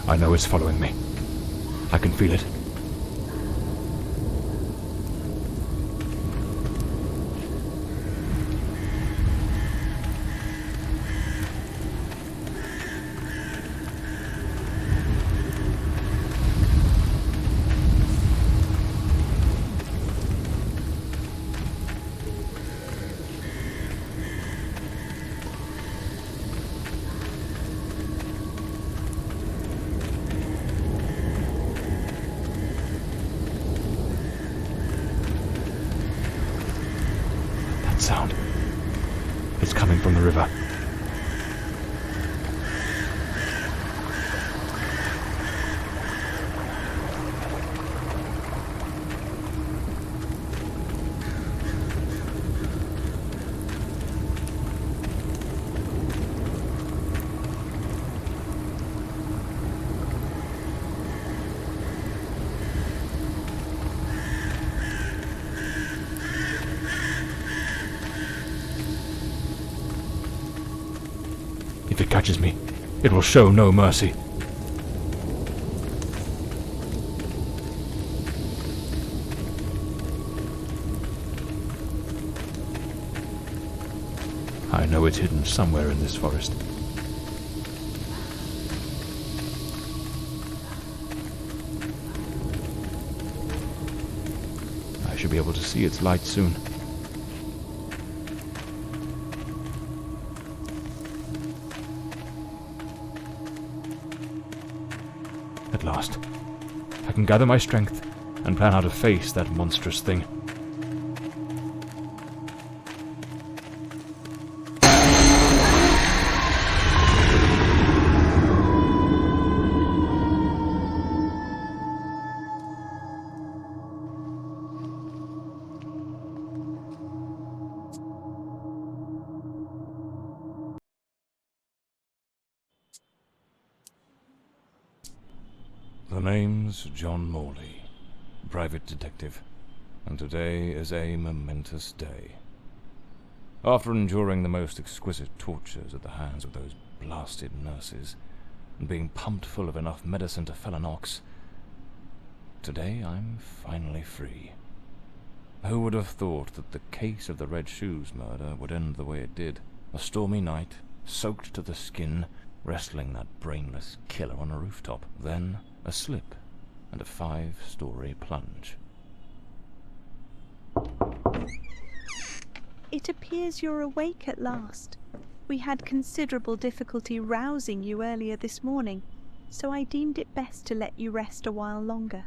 I know it's following me. I can feel it. Sound. It's coming from the river. If it catches me, it will show no mercy. I know it's hidden somewhere in this forest. I should be able to see its light soon. At last, I can gather my strength and plan how to face that monstrous thing. The name's John Morley, private detective, and today is a momentous day. After enduring the most exquisite tortures at the hands of those blasted nurses, and being pumped full of enough medicine to fell an ox, today I'm finally free. Who would have thought that the case of the Red Shoes murder would end the way it did? A stormy night, soaked to the skin, wrestling that brainless killer on a rooftop. Then a slip and a 5-story plunge. It appears you're awake at last. We had considerable difficulty rousing you earlier this morning, so I deemed it best to let you rest a while longer.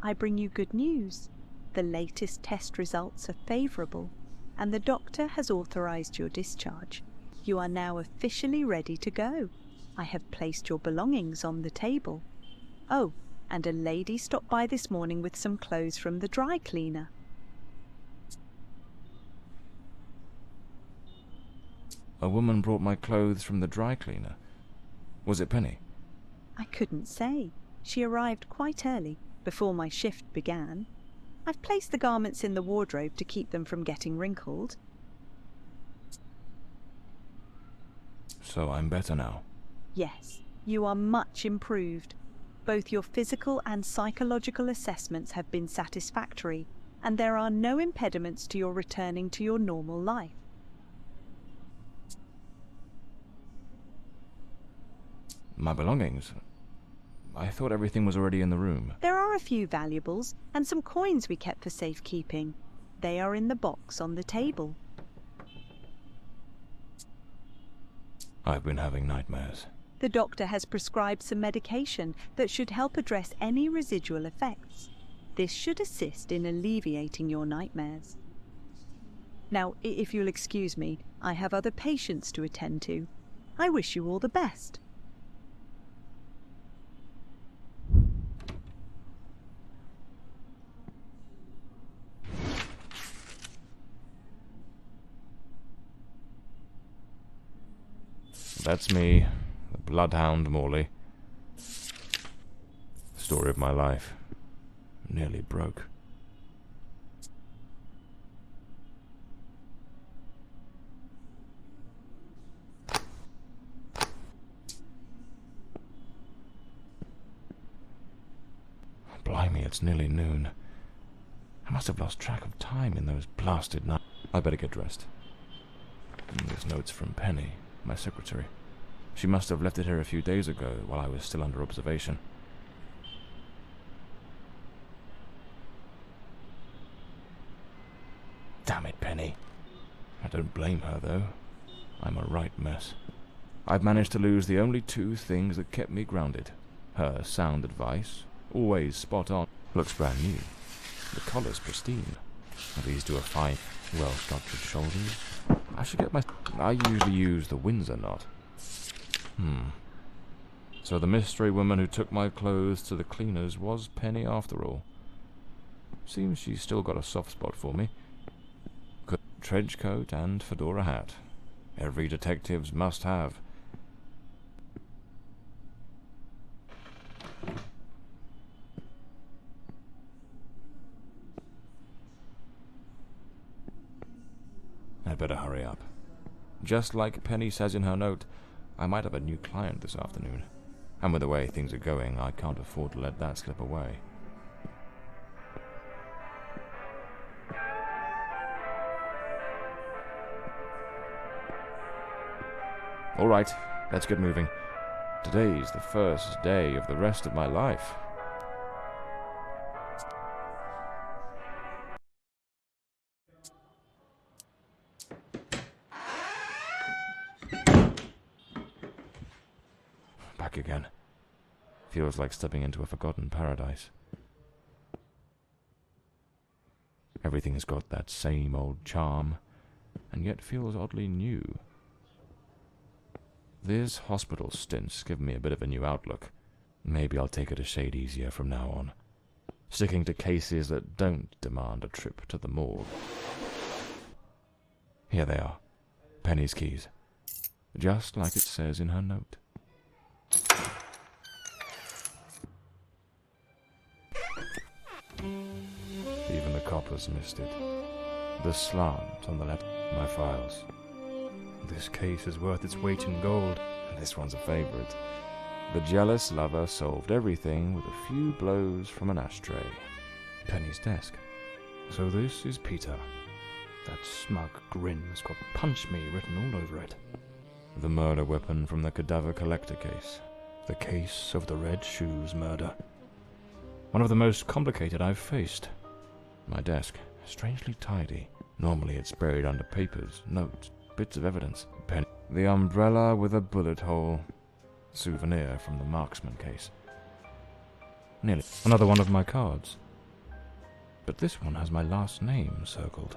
I bring you good news. The latest test results are favourable, and the doctor has authorised your discharge. You are now officially ready to go. I have placed your belongings on the table. Oh, and a lady stopped by this morning with some clothes from the dry cleaner. A woman brought my clothes from the dry cleaner. Was it Penny? I couldn't say. She arrived quite early, before my shift began. I've placed the garments in the wardrobe to keep them from getting wrinkled. So I'm better now? Yes, you are much improved. Both your physical and psychological assessments have been satisfactory, and there are no impediments to your returning to your normal life. My belongings? I thought everything was already in the room. There are a few valuables and some coins we kept for safekeeping. They are in the box on the table. I've been having nightmares. The doctor has prescribed some medication that should help address any residual effects. This should assist in alleviating your nightmares. Now, if you'll excuse me, I have other patients to attend to. I wish you all the best. That's me, the bloodhound Morley. Story of my life. Nearly broke. it's nearly noon. I must have lost track of time in those blasted nights. I better get dressed. There's notes from Penny, my secretary. She must have left it here a few days ago while I was still under observation. Damn it, Penny. I don't blame her, though. I'm a right mess. I've managed to lose the only two things that kept me grounded. Her sound advice, always spot on, looks brand new. The collar's pristine. These do a fine, well-structured shoulders. I should get my... I usually use the Windsor knot. So the mystery woman who took my clothes to the cleaners was Penny after all. Seems she's still got a soft spot for me. Trench coat and fedora hat. Every detective's must have. I'd better hurry up. Just like Penny says in her note, I might have a new client this afternoon. And with the way things are going, I can't afford to let that slip away. All right, let's get moving. Today's the first day of the rest of my life. Back again. Feels like stepping into a forgotten paradise. Everything's got that same old charm, and yet feels oddly new. This hospital stint's given me a bit of a new outlook. Maybe I'll take it a shade easier from now on, sticking to cases that don't demand a trip to the morgue. Here they are, Penny's keys, just like it says in her note. Even the coppers missed it. The slant on the left of my files. This case is worth its weight in gold, and this one's a favorite. The jealous lover solved everything with a few blows from an ashtray. Penny's desk. So this is Peter. That smug grin's got "punch me" written all over it. The murder weapon from the cadaver collector case. The case of the Red Shoes murder. One of the most complicated I've faced. My desk, strangely tidy. Normally it's buried under papers, notes, bits of evidence. Penny. The umbrella with a bullet hole. Souvenir from the marksman case. Nearly. Another one of my cards. But this one has my last name circled.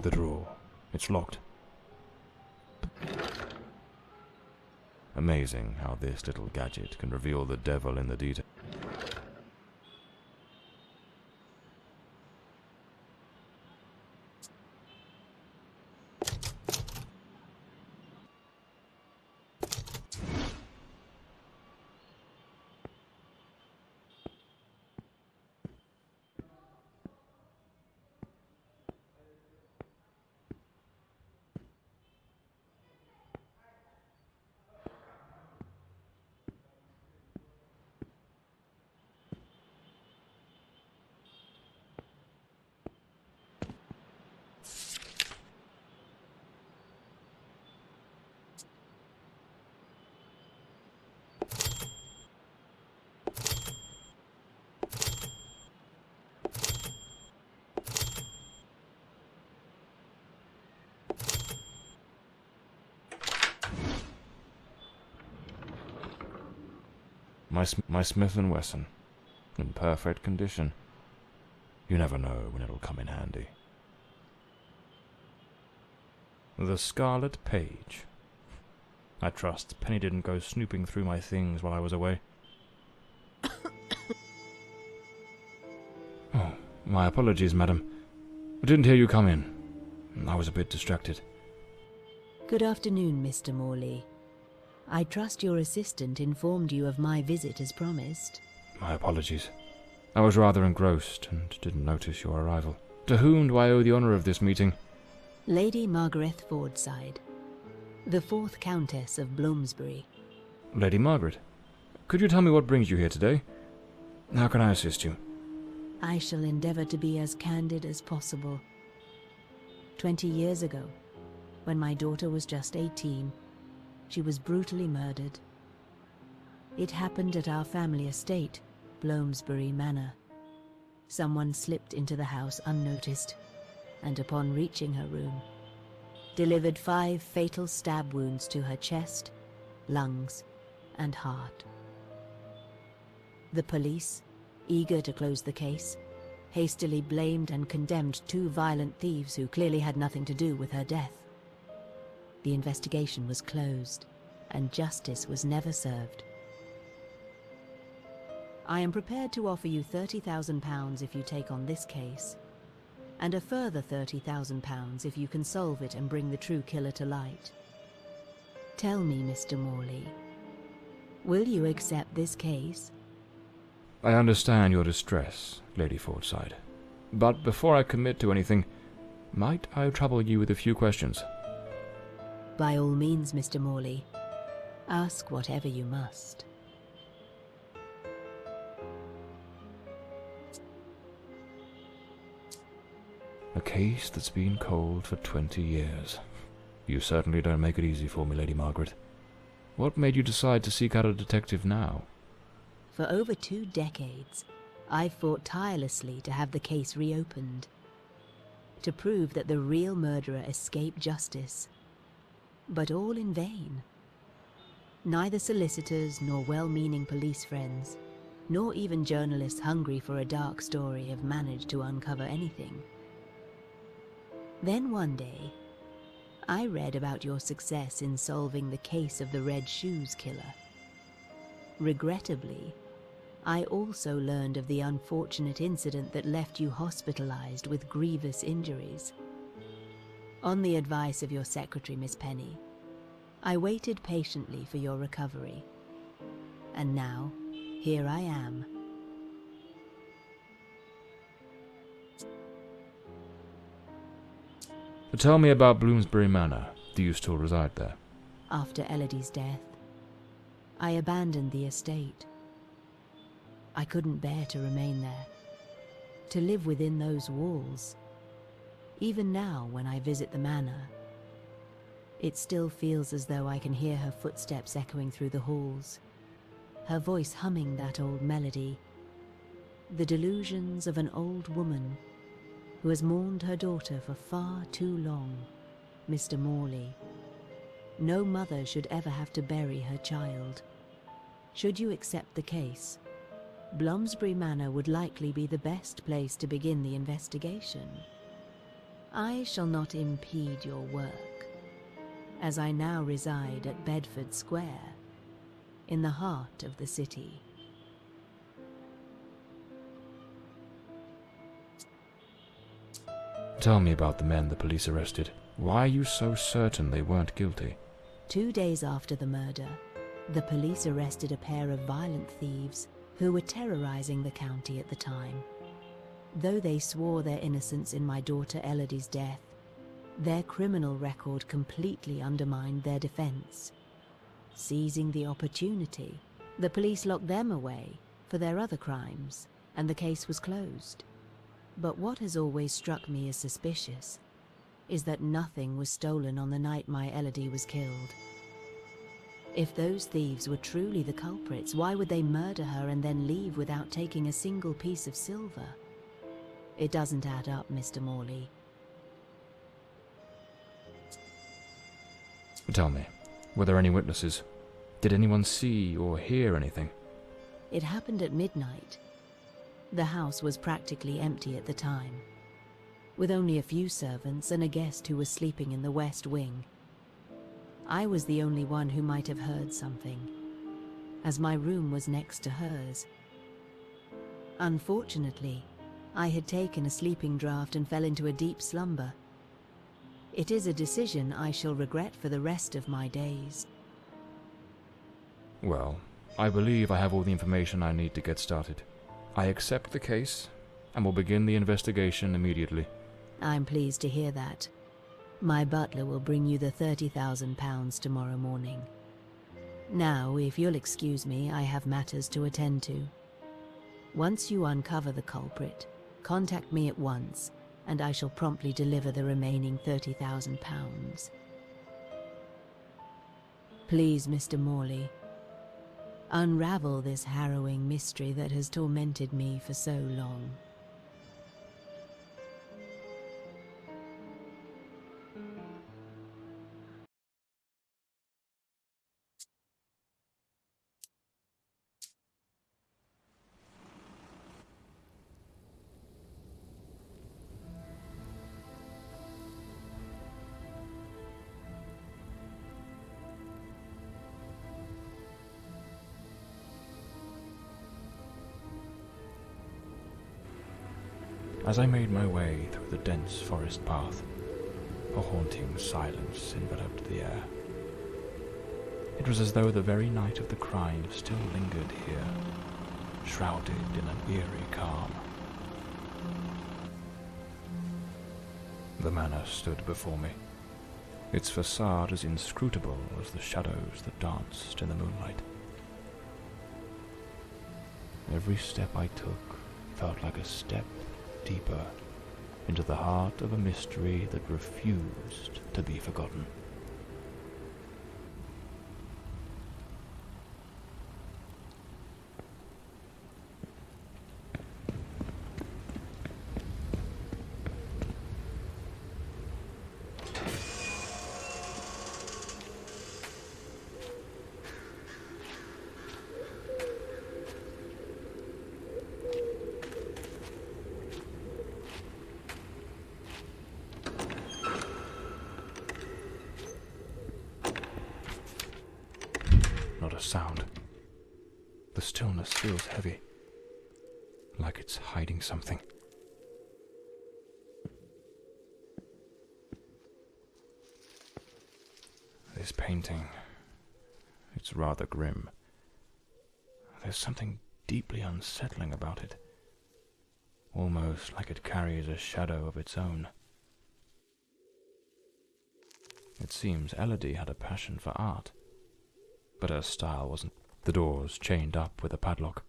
The drawer. It's locked. Amazing how this little gadget can reveal the devil in the detail. My Smith & Wesson, in perfect condition. You never know when it'll come in handy. The Scarlet Page. I trust Penny didn't go snooping through my things while I was away. My apologies, madam. I didn't hear you come in. I was a bit distracted. Good afternoon, Mr. Morley. I trust your assistant informed you of my visit as promised. My apologies. I was rather engrossed and didn't notice your arrival. To whom do I owe the honour of this meeting? Lady Margaret Fordside, the 4th Countess of Bloomsbury. Lady Margaret, could you tell me what brings you here today? How can I assist you? I shall endeavour to be as candid as possible. 20 years ago, when my daughter was just 18, she was brutally murdered. It happened at our family estate, Bloomsbury Manor. Someone slipped into the house unnoticed, and upon reaching her room, delivered 5 fatal stab wounds to her chest, lungs, and heart. The police, eager to close the case, hastily blamed and condemned 2 violent thieves who clearly had nothing to do with her death. The investigation was closed, and justice was never served. I am prepared to offer you £30,000 if you take on this case, and a further £30,000 if you can solve it and bring the true killer to light. Tell me, Mr. Morley, will you accept this case? I understand your distress, Lady Fordside. But before I commit to anything, might I trouble you with a few questions? By all means, Mr. Morley. Ask whatever you must. A case that's been cold for 20 years. You certainly don't make it easy for me, Lady Margaret. What made you decide to seek out a detective now? For over 2 decades, I've fought tirelessly to have the case reopened, to prove that the real murderer escaped justice. But all in vain. Neither solicitors nor well-meaning police friends, nor even journalists hungry for a dark story have managed to uncover anything. Then one day, I read about your success in solving the case of the Red Shoes killer. Regrettably, I also learned of the unfortunate incident that left you hospitalized with grievous injuries. On the advice of your secretary, Miss Penny, I waited patiently for your recovery. And now, here I am. Tell me about Bloomsbury Manor. Do you still reside there? After Elodie's death, I abandoned the estate. I couldn't bear to remain there, to live within those walls. Even now, when I visit the manor, it still feels as though I can hear her footsteps echoing through the halls, her voice humming that old melody, the delusions of an old woman who has mourned her daughter for far too long, Mr. Morley. No mother should ever have to bury her child. Should you accept the case, Bloomsbury Manor would likely be the best place to begin the investigation. I shall not impede your work, as I now reside at Bedford Square, in the heart of the city. Tell me about the men the police arrested. Why are you so certain they weren't guilty? 2 days after the murder, the police arrested a pair of violent thieves who were terrorizing the county at the time. Though they swore their innocence in my daughter Elodie's death, their criminal record completely undermined their defense. Seizing the opportunity, the police locked them away for their other crimes, and the case was closed. But what has always struck me as suspicious is that nothing was stolen on the night my Elodie was killed. If those thieves were truly the culprits, why would they murder her and then leave without taking a single piece of silver? It doesn't add up, Mr. Morley. Tell me, were there any witnesses? Did anyone see or hear anything? It happened at midnight. The house was practically empty at the time, with only a few servants and a guest who was sleeping in the west wing. I was the only one who might have heard something, as my room was next to hers. Unfortunately, I had taken a sleeping draught and fell into a deep slumber. It is a decision I shall regret for the rest of my days. Well, I believe I have all the information I need to get started. I accept the case, and will begin the investigation immediately. I'm pleased to hear that. My butler will bring you the £30,000 tomorrow morning. Now, if you'll excuse me, I have matters to attend to. Once you uncover the culprit, contact me at once, and I shall promptly deliver the remaining £30,000. Please, Mr. Morley, unravel this harrowing mystery that has tormented me for so long. As I made my way through the dense forest path, a haunting silence enveloped the air. It was as though the very night of the crime still lingered here, shrouded in an eerie calm. The manor stood before me, its facade as inscrutable as the shadows that danced in the moonlight. Every step I took felt like a step deeper into the heart of a mystery that refused to be forgotten. Not a sound. The stillness feels heavy, like it's hiding something. This painting, it's rather grim. There's something deeply unsettling about it, almost like it carries a shadow of its own. It seems Elodie had a passion for art, but her style wasn't. The door's chained up with a padlock.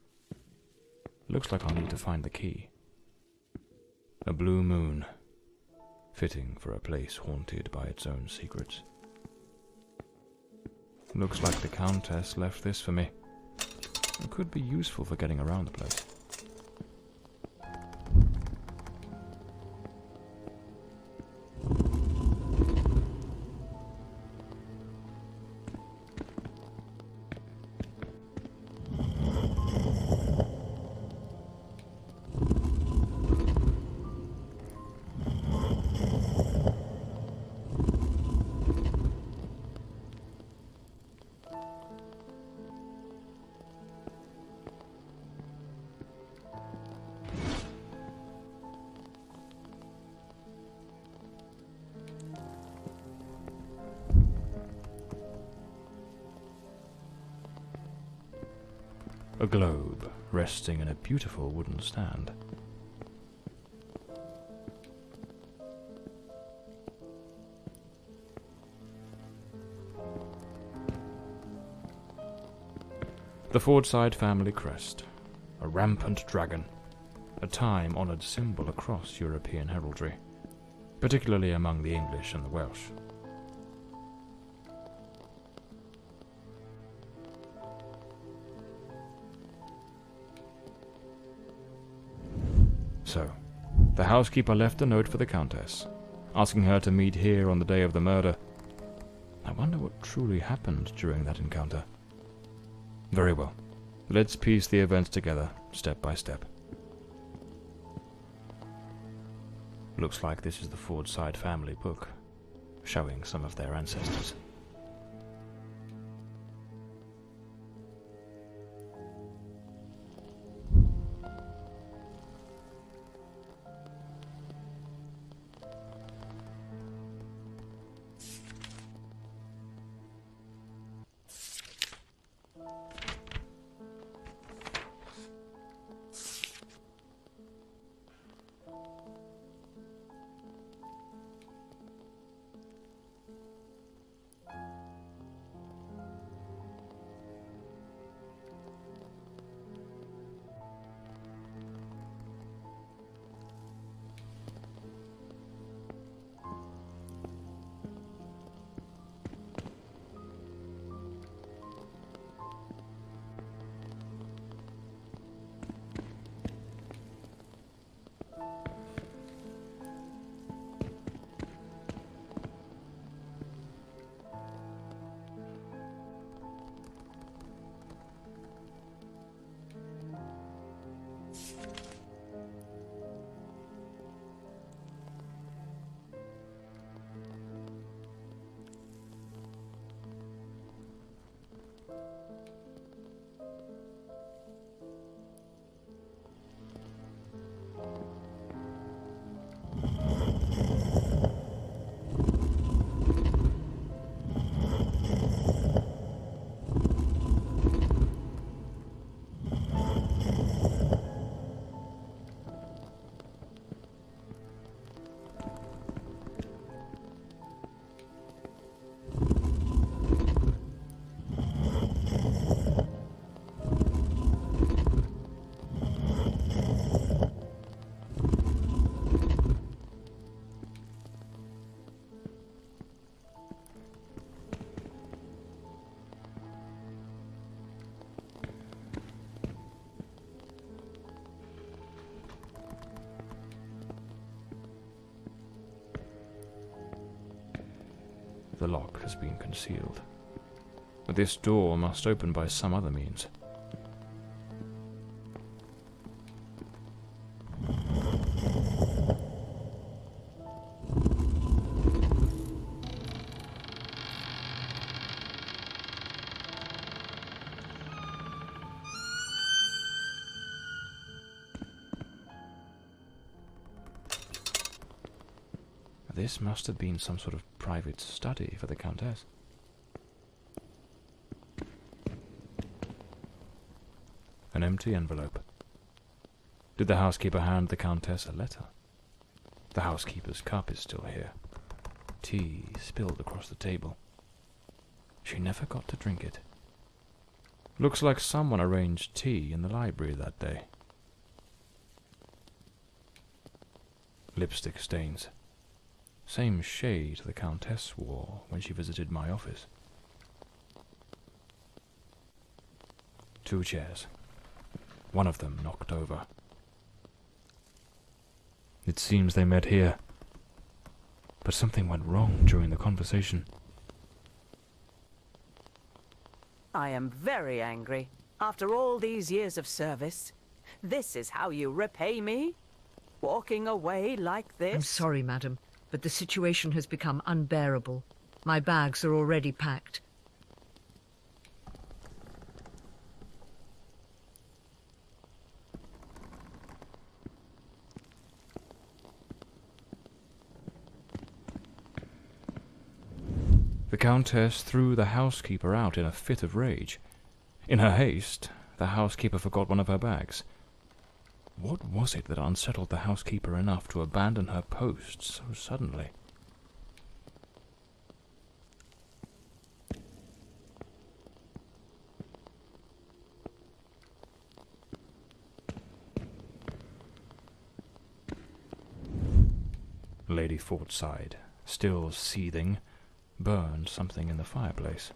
Looks like I'll need to find the key. A blue moon, fitting for a place haunted by its own secrets. Looks like the Countess left this for me. It could be useful for getting around the place. A globe resting in a beautiful wooden stand. The Fordside family crest, a rampant dragon, a time-honoured symbol across European heraldry, particularly among the English and the Welsh. So, the housekeeper left a note for the Countess, asking her to meet here on the day of the murder. I wonder what truly happened during that encounter. Very well. Let's piece the events together, step by step. Looks like this is the Fordside family book, showing some of their ancestors. the lock has been concealed. But this door must open by some other means. This must have been some sort of private study for the Countess. An empty envelope. Did the housekeeper hand the Countess a letter? The housekeeper's cup is still here. Tea spilled across the table. She never got to drink it. Looks like someone arranged tea in the library that day. Lipstick stains. Same shade the Countess wore when she visited my office. 2 chairs. One of them knocked over. It seems they met here. But something went wrong during the conversation. I am very angry. After all these years of service, this is how you repay me? Walking away like this? I'm sorry, madam, but the situation has become unbearable. My bags are already packed. The Countess threw the housekeeper out in a fit of rage. In her haste, the housekeeper forgot one of her bags. What was it that unsettled the housekeeper enough to abandon her post so suddenly? Lady Fortside, still seething, burned something in the fireplace.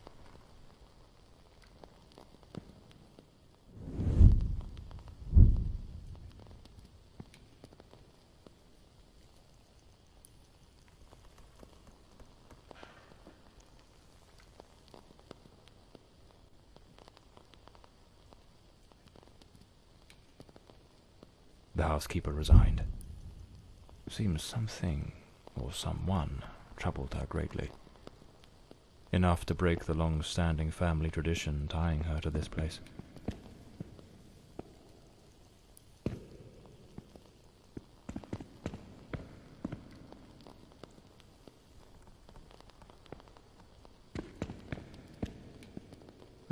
The housekeeper resigned. Seems something, or someone, troubled her greatly. Enough to break the long-standing family tradition tying her to this place.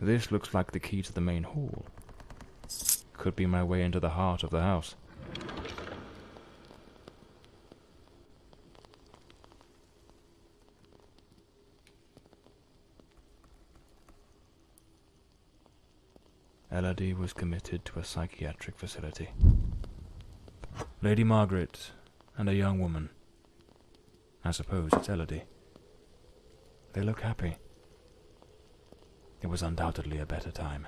This looks like the key to the main hall. Could be my way into the heart of the house. Elodie was committed to a psychiatric facility. Lady Margaret and a young woman. I suppose it's Elodie. They look happy. It was undoubtedly a better time.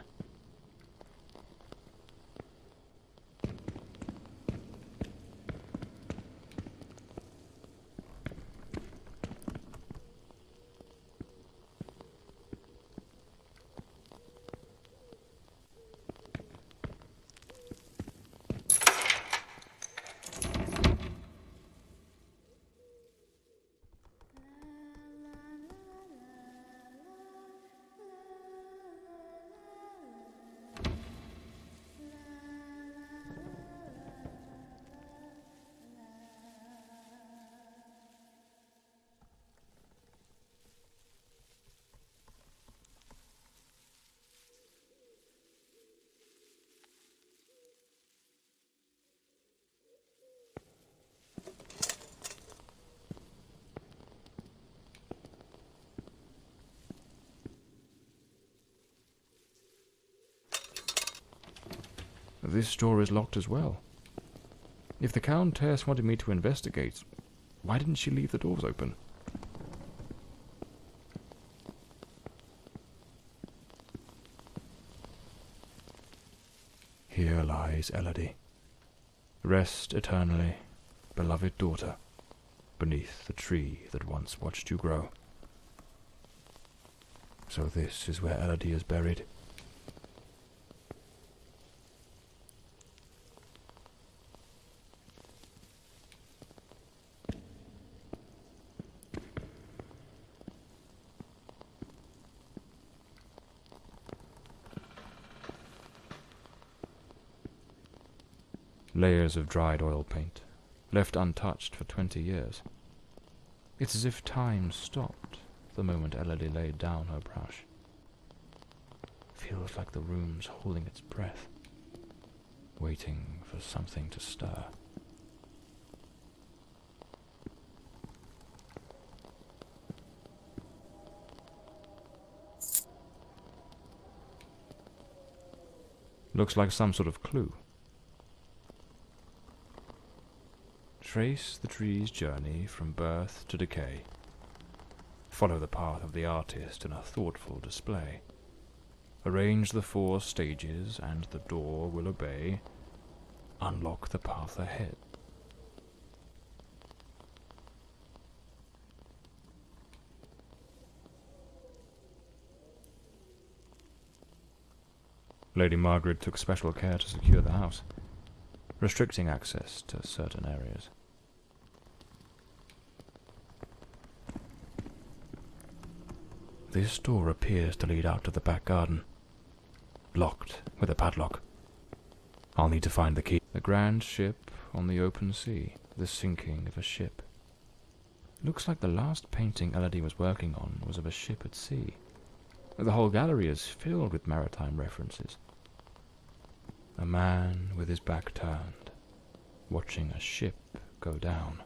This door is locked as well. If the Countess wanted me to investigate, why didn't she leave the doors open? Here lies Elodie. Rest eternally, beloved daughter, beneath the tree that once watched you grow. So this is where Elodie is buried. Layers of dried oil paint, left untouched for 20 years. It's as if time stopped the moment Elodie laid down her brush. Feels like the room's holding its breath, waiting for something to stir. Looks like some sort of clue. Trace the tree's journey from birth to decay. Follow the path of the artist in a thoughtful display. Arrange the 4 stages and the door will obey. Unlock the path ahead. Lady Margaret took special care to secure the house, restricting access to certain areas. This door appears to lead out to the back garden, locked with a padlock. I'll need to find the key. The grand ship on the open sea, the sinking of a ship. Looks like the last painting Elodie was working on was of a ship at sea. The whole gallery is filled with maritime references. A man with his back turned, watching a ship go down.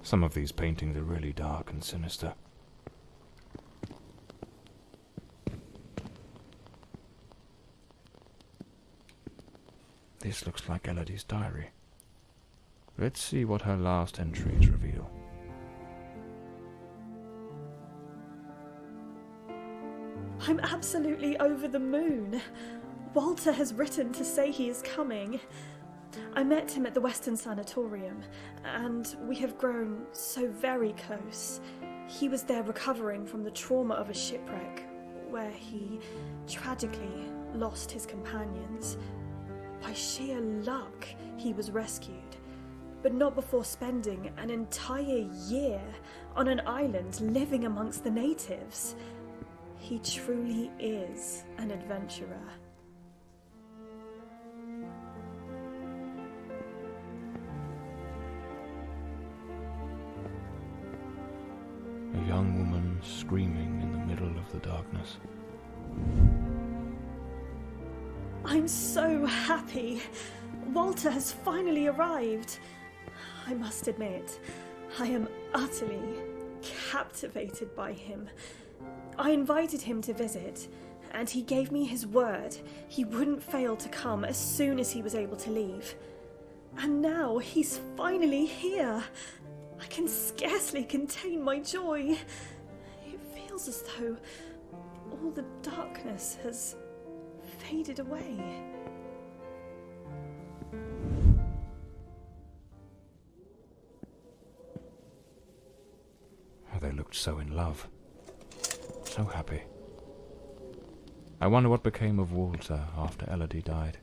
Some of these paintings are really dark and sinister. This looks like Elodie's diary. Let's see what her last entries reveal. I'm absolutely over the moon. Walter has written to say he is coming. I met him at the Western Sanatorium, and we have grown so very close. He was there recovering from the trauma of a shipwreck, where he tragically lost his companions. By sheer luck, he was rescued, but not before spending an entire year on an island living amongst the natives. He truly is an adventurer. A young woman screaming in the middle of the darkness. I'm so happy. Walter has finally arrived. I must admit, I am utterly captivated by him. I invited him to visit, and he gave me his word he wouldn't fail to come as soon as he was able to leave. And now he's finally here. I can scarcely contain my joy. It feels as though all the darkness has faded away. Oh, they looked so in love. So happy. I wonder what became of Walter after Elodie died.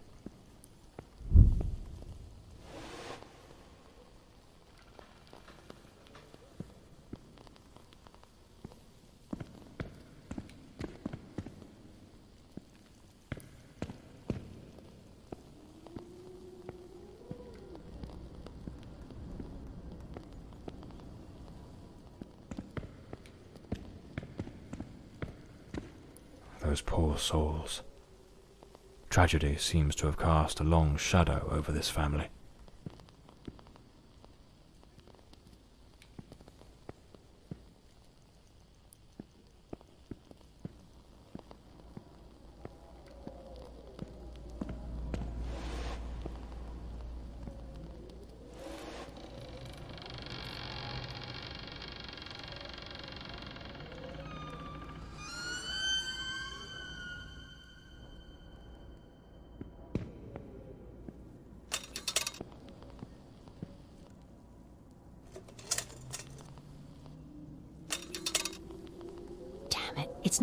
Those poor souls. Tragedy seems to have cast a long shadow over this family.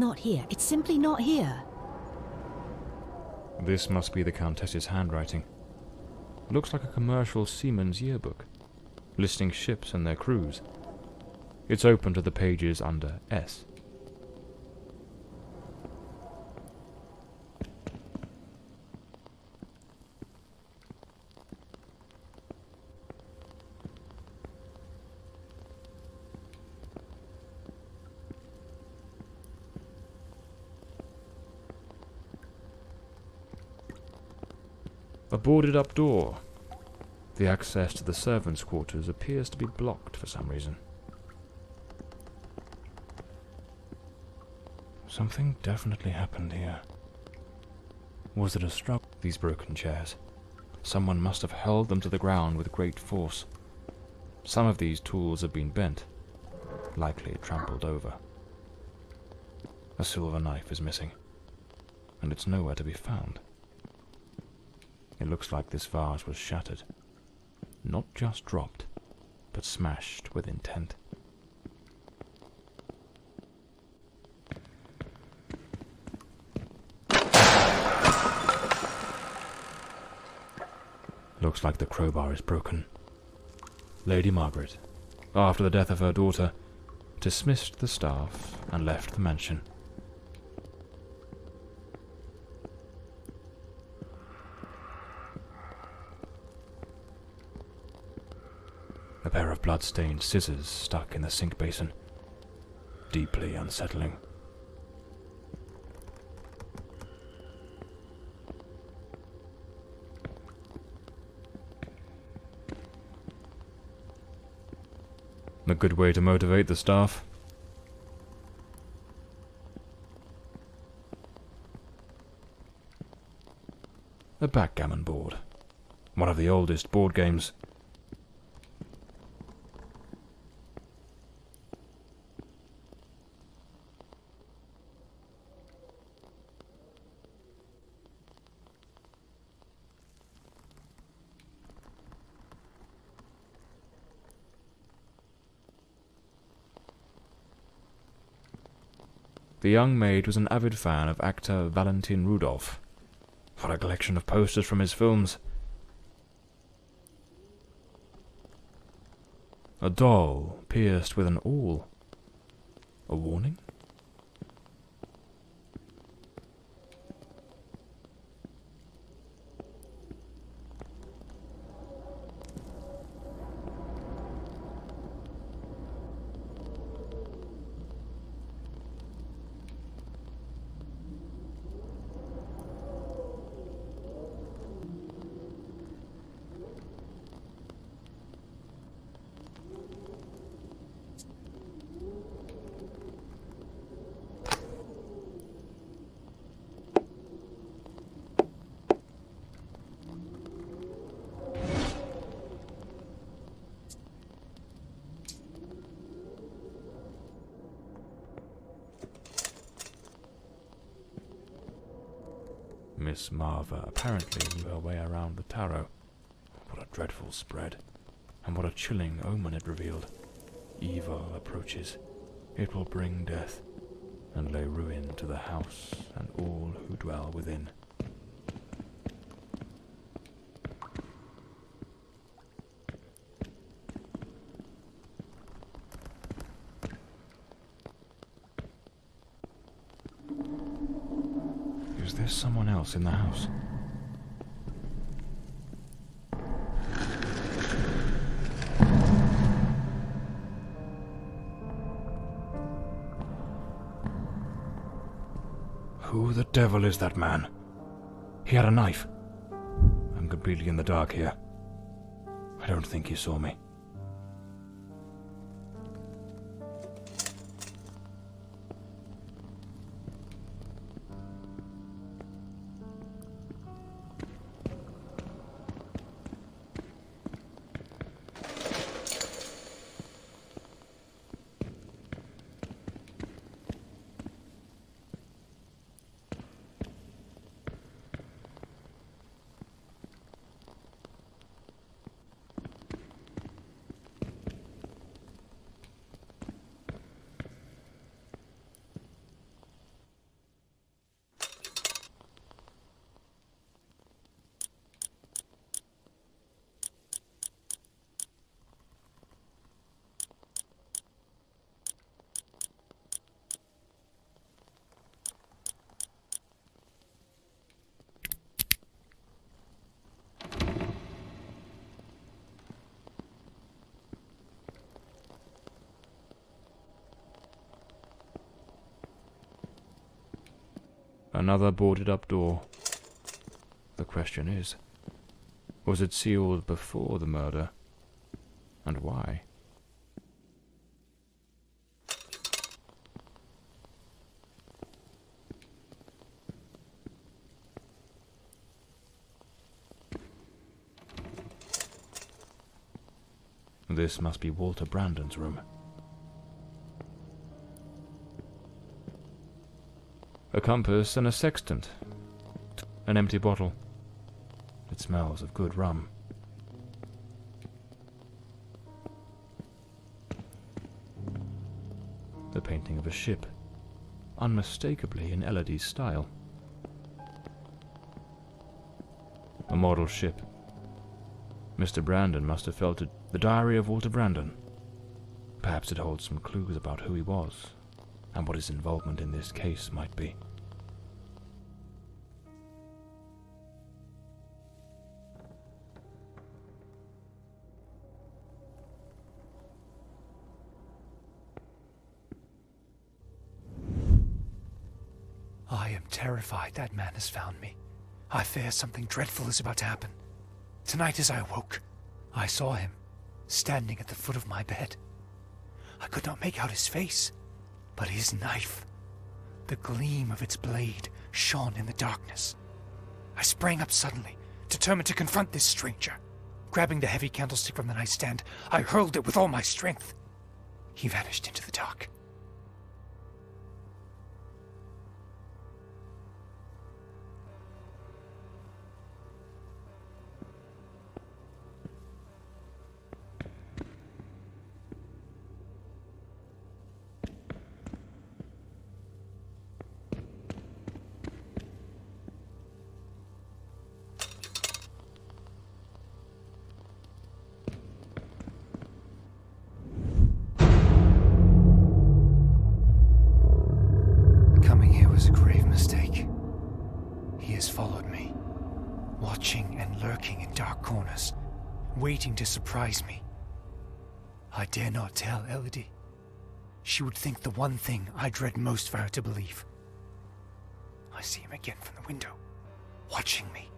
not here. It's simply not here. This must be the Countess's handwriting. Looks like a commercial seaman's yearbook, listing ships and their crews. It's open to the pages under S. A boarded-up door. The access to the servants' quarters appears to be blocked for some reason. Something definitely happened here. Was it a struggle? These broken chairs. Someone must have held them to the ground with great force. Some of these tools have been bent, likely trampled over. A silver knife is missing, and it's nowhere to be found. It looks like this vase was shattered. Not just dropped, but smashed with intent. Looks like the crowbar is broken. Lady Margaret, after the death of her daughter, dismissed the staff and left the mansion. A pair of blood-stained scissors stuck in the sink basin. Deeply unsettling. A good way to motivate the staff. A backgammon board. One of the oldest board games. The young maid was an avid fan of actor Valentin Rudolph. What a collection of posters from his films. A doll pierced with an awl. A warning? Miss Marver apparently knew her way around the tarot. What a dreadful spread, and what a chilling omen it revealed. Evil approaches. It will bring death, and lay ruin to the house and all who dwell within. Is there someone else in the house? Who the devil is that man? He had a knife. I'm completely in the dark here. I don't think he saw me. Another boarded-up door. The question is, was it sealed before the murder? And why? This must be Walter Brandon's room. A compass and a sextant. An empty bottle. It smells of good rum. The painting of a ship, unmistakably in Elodie's style. A model ship. Mr. Brandon must have felt it. The diary of Walter Brandon. Perhaps it holds some clues about who he was, and what his involvement in this case might be. I am terrified that man has found me. I fear something dreadful is about to happen. Tonight as I awoke, I saw him, standing at the foot of my bed. I could not make out his face, but his knife. The gleam of its blade shone in the darkness. I sprang up suddenly, determined to confront this stranger. Grabbing the heavy candlestick from the nightstand, I hurled it with all my strength. He vanished into the dark. Waiting to surprise me. I dare not tell Elodie. She would think the one thing I dread most for her to believe. I see him again from the window, watching me.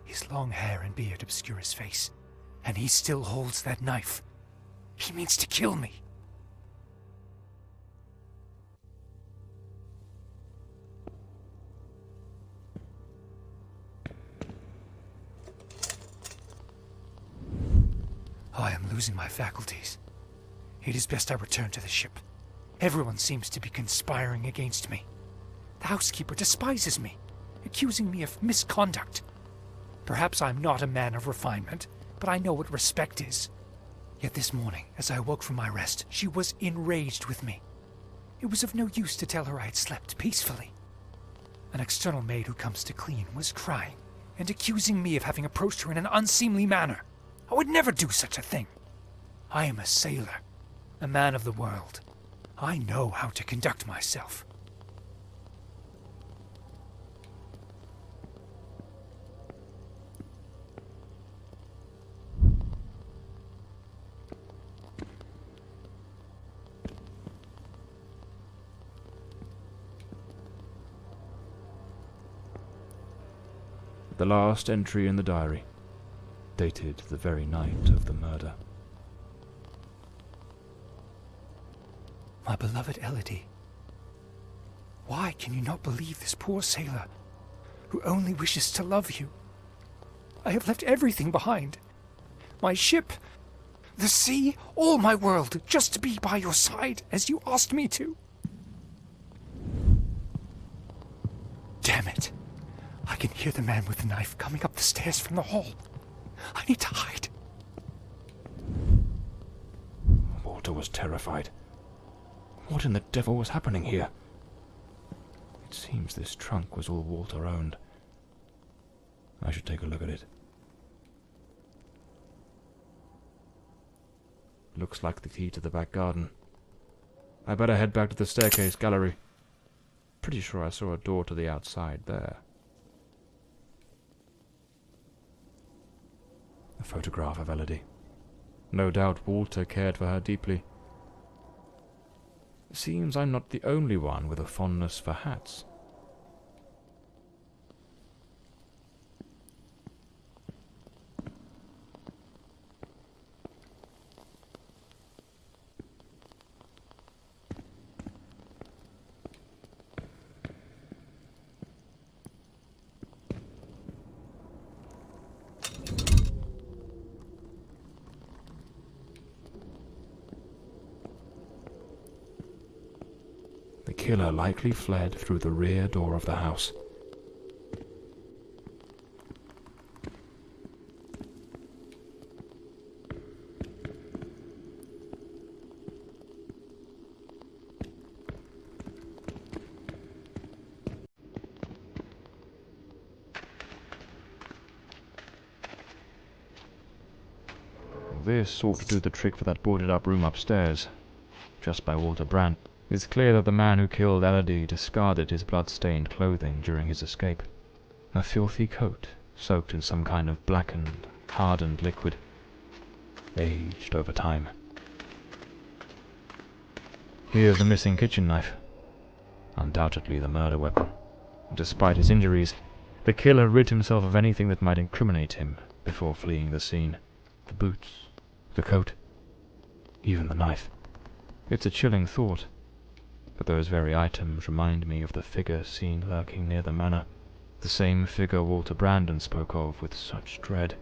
His long hair and beard obscure his face, and he still holds that knife. He means to kill me. I am losing my faculties. It is best I return to the ship. Everyone seems to be conspiring against me. The housekeeper despises me, accusing me of misconduct. Perhaps I'm not a man of refinement, but I know what respect is. Yet this morning, as I woke from my rest, she was enraged with me. It was of no use to tell her I had slept peacefully. An external maid who comes to clean was crying and accusing me of having approached her in an unseemly manner. I would never do such a thing. I am a sailor, a man of the world. I know how to conduct myself. The last entry in the diary, dated the very night of the murder. My beloved Elodie, why can you not believe this poor sailor who only wishes to love you? I have left everything behind. My ship, the sea, all my world, just to be by your side as you asked me to. Damn it. I can hear the man with the knife coming up the stairs from the hall. I need to hide. Walter was terrified. What in the devil was happening here? It seems this trunk was all Walter owned. I should take a look at it. Looks like the key to the back garden. I better head back to the staircase gallery. Pretty sure I saw a door to the outside there. A photograph of Elodie. No doubt Walter cared for her deeply. Seems I'm not the only one with a fondness for hats. killer likely fled through the rear door of the house. This ought to do the trick for that boarded-up room upstairs, just by Walter Brand. It's clear that the man who killed Elodie discarded his blood-stained clothing during his escape. A filthy coat, soaked in some kind of blackened, hardened liquid, aged over time. Here's the missing kitchen knife. Undoubtedly the murder weapon. Despite his injuries, the killer rid himself of anything that might incriminate him before fleeing the scene. The boots, the coat, even the knife. It's a chilling thought, but those very items remind me of the figure seen lurking near the manor, the same figure Walter Brandon spoke of with such dread,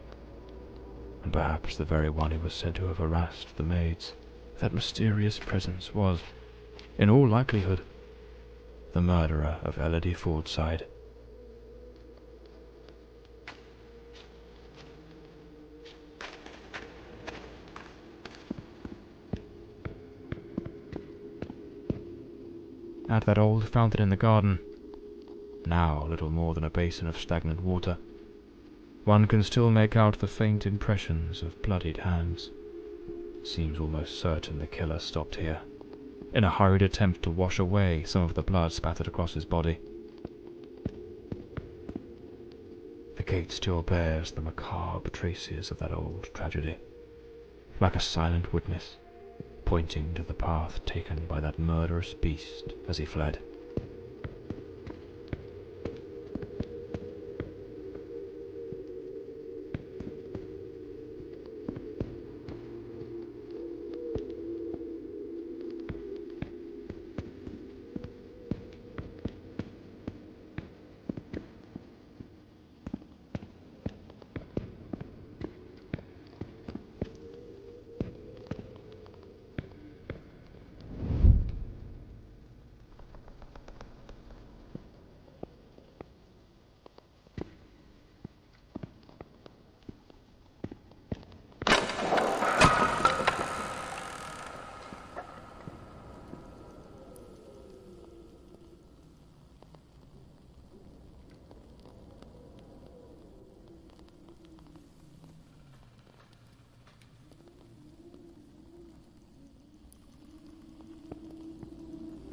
and perhaps the very one who was said to have harassed the maids. That mysterious presence was, in all likelihood, the murderer of Elodie Fordside. At that old fountain in the garden, now little more than a basin of stagnant water, one can still make out the faint impressions of bloodied hands. Seems almost certain the killer stopped here, in a hurried attempt to wash away some of the blood spattered across his body. The gate still bears the macabre traces of that old tragedy, like a silent witness, pointing to the path taken by that murderous beast as he fled.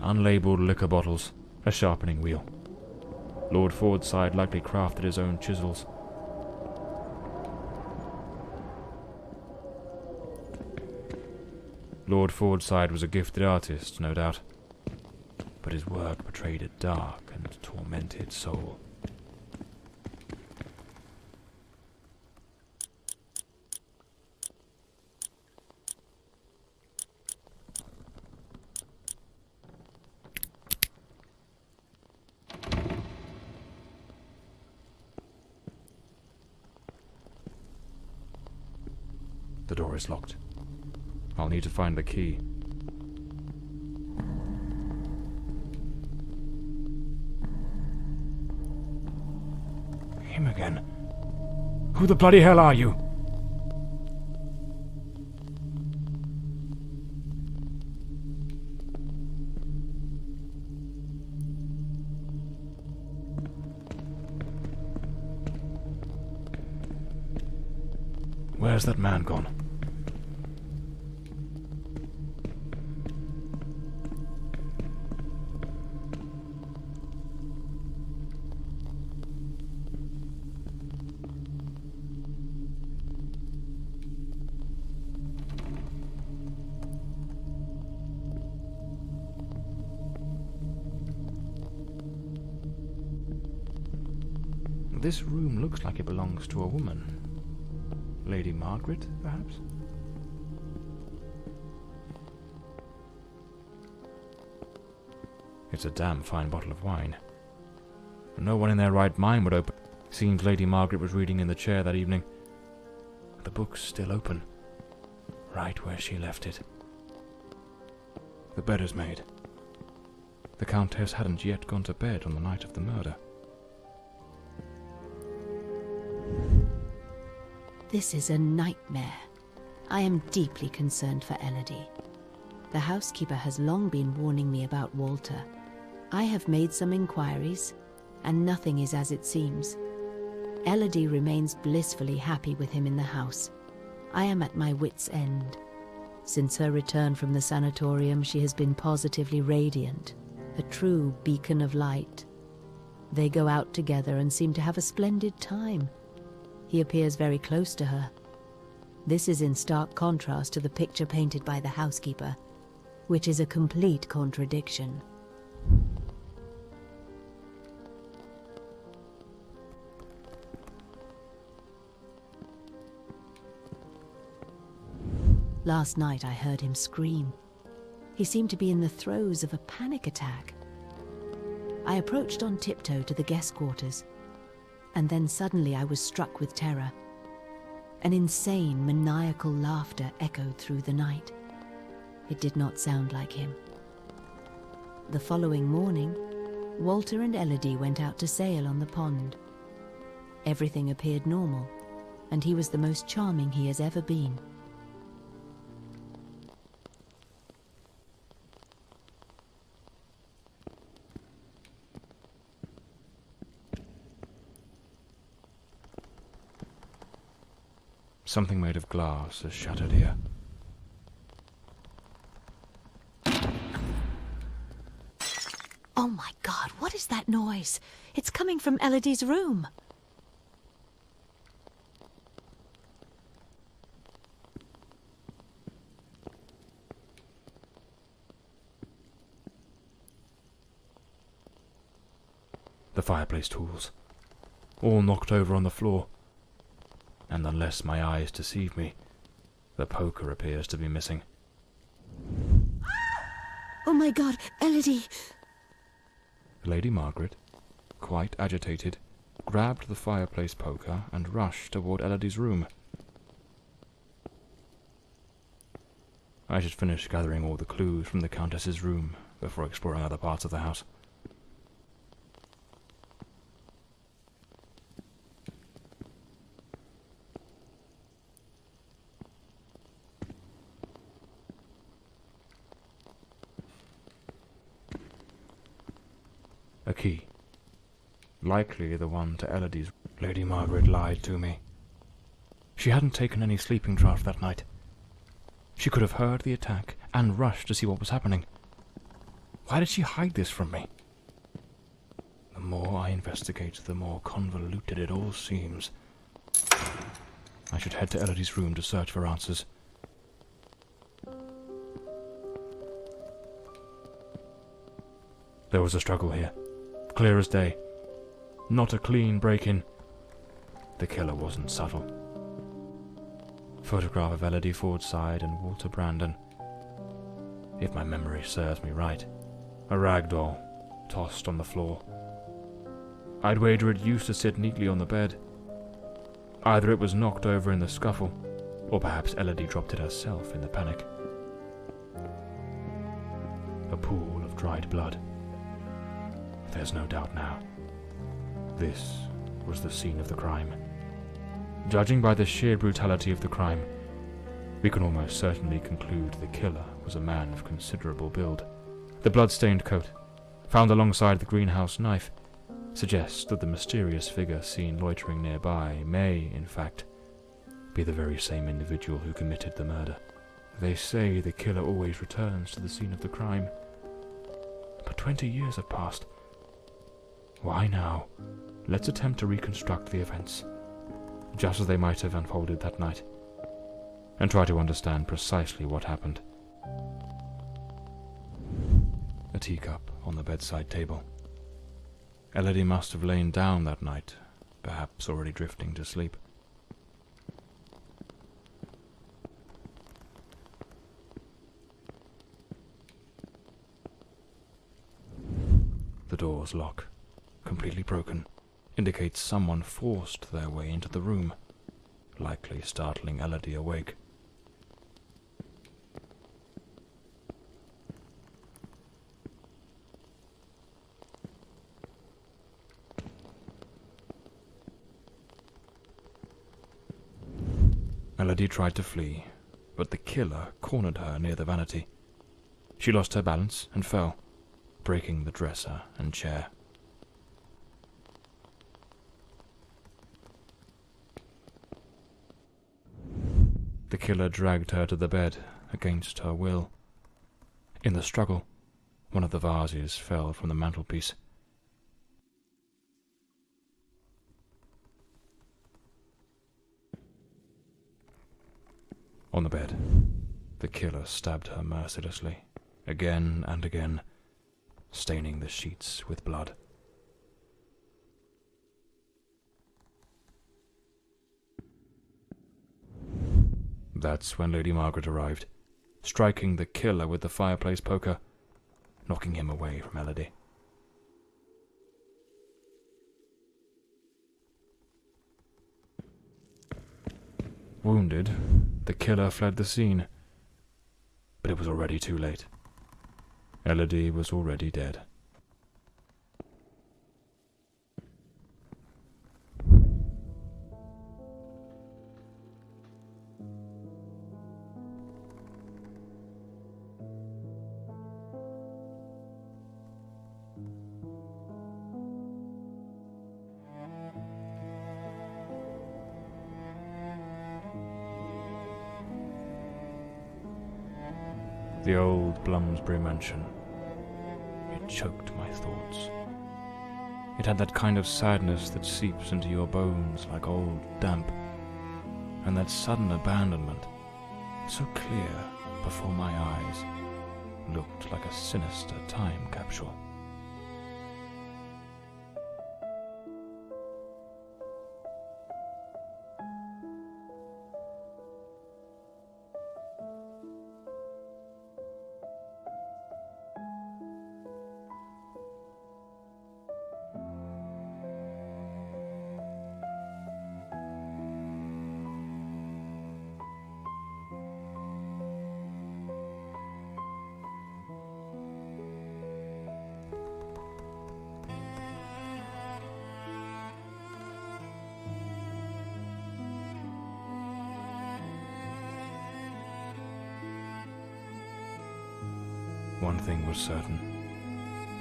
Unlabelled liquor bottles, a sharpening wheel. Lord Fordside likely crafted his own chisels. Lord Fordside was a gifted artist, no doubt, but his work betrayed a dark and tormented soul. The door is locked. I'll need to find the key. Him again. Who the bloody hell are you? Where's that man gone? This room looks like it belongs to a woman. Lady Margaret, perhaps? It's a damn fine bottle of wine. No one in their right mind would open. Seems Lady Margaret was reading in the chair that evening. The book's still open, right where she left it. The bed is made. The Countess hadn't yet gone to bed on the night of the murder. This is a nightmare. I am deeply concerned for Elodie. The housekeeper has long been warning me about Walter. I have made some inquiries, and nothing is as it seems. Elodie remains blissfully happy with him in the house. I am at my wit's end. Since her return from the sanatorium, she has been positively radiant, a true beacon of light. They go out together and seem to have a splendid time. He appears very close to her. This is in stark contrast to the picture painted by the housekeeper, which is a complete contradiction. Last night I heard him scream. He seemed to be in the throes of a panic attack. I approached on tiptoe to the guest quarters, and then suddenly I was struck with terror. An insane, maniacal laughter echoed through the night. It did not sound like him. The following morning, Walter and Elodie went out to sail on the pond. Everything appeared normal, and he was the most charming he has ever been. Something made of glass has shattered here. Oh my God, what is that noise? It's coming from Elodie's room. The fireplace tools, all knocked over on the floor. And unless my eyes deceive me, the poker appears to be missing. Oh my God, Elodie! Lady Margaret, quite agitated, grabbed the fireplace poker and rushed toward Elodie's room. I should finish gathering all the clues from the Countess's room before exploring other parts of the house. A key. Likely the one to Elodie's. Lady Margaret lied to me. She hadn't taken any sleeping draught that night. She could have heard the attack and rushed to see what was happening. Why did she hide this from me? The more I investigate, the more convoluted it all seems. I should head to Elodie's room to search for answers. There was a struggle here. Clear as day. Not a clean break-in. The killer wasn't subtle. Photograph of Elodie Fordside and Walter Brandon. If my memory serves me right. A rag doll, tossed on the floor. I'd wager it used to sit neatly on the bed. Either it was knocked over in the scuffle, or perhaps Elodie dropped it herself in the panic. A pool of dried blood. There's no doubt now. This was the scene of the crime. Judging by the sheer brutality of the crime, we can almost certainly conclude the killer was a man of considerable build. The blood-stained coat, found alongside the greenhouse knife, suggests that the mysterious figure seen loitering nearby may, in fact, be the very same individual who committed the murder. They say the killer always returns to the scene of the crime. But 20 years have passed. Why now? Let's attempt to reconstruct the events, just as they might have unfolded that night, and try to understand precisely what happened. A teacup on the bedside table. Elodie must have lain down that night, perhaps already drifting to sleep. The door's lock, completely broken, indicates someone forced their way into the room, likely startling Elodie awake. Elodie tried to flee, but the killer cornered her near the vanity. She lost her balance and fell, breaking the dresser and chair. The killer dragged her to the bed against her will. In the struggle, one of the vases fell from the mantelpiece. On the bed, the killer stabbed her mercilessly, again and again, staining the sheets with blood. That's when Lady Margaret arrived, striking the killer with the fireplace poker, knocking him away from Elodie. Wounded, the killer fled the scene, but it was already too late. Elodie was already dead. The old Bloomsbury mansion. It choked my thoughts. It had that kind of sadness that seeps into your bones like old damp, and that sudden abandonment, so clear before my eyes, looked like a sinister time capsule. One thing was certain.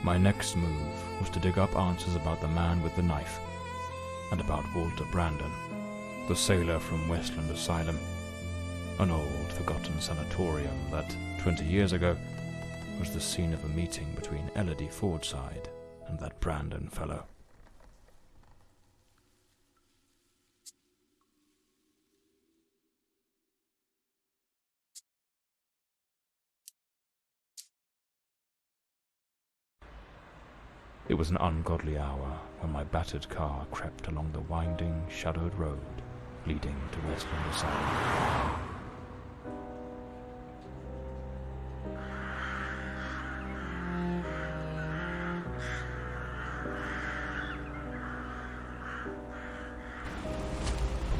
My next move was to dig up answers about the man with the knife, and about Walter Brandon, the sailor from Westland Asylum, an old forgotten sanatorium that, 20 years ago, was the scene of a meeting between Elodie Fordside and that Brandon fellow. It was an ungodly hour when my battered car crept along the winding, shadowed road leading to Westland Asylum.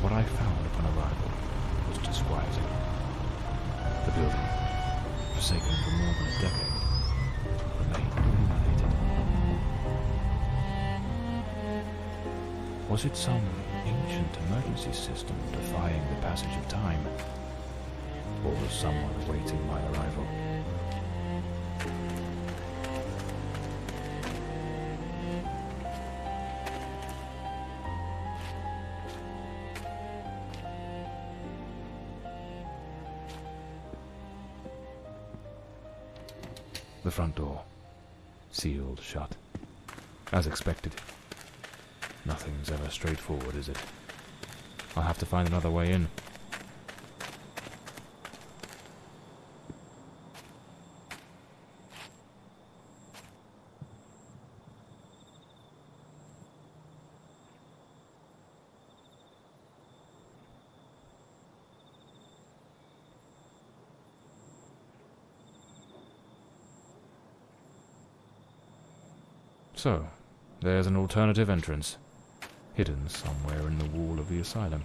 What I found upon arrival was disquieting. The building, forsaken for more than a decade, remained illuminated. Was it some ancient emergency system defying the passage of time? Or was someone awaiting my arrival? The front door, sealed shut, as expected. Nothing's ever straightforward, is it? I'll have to find another way in. So, there's an alternative entrance, hidden somewhere in the wall of the asylum.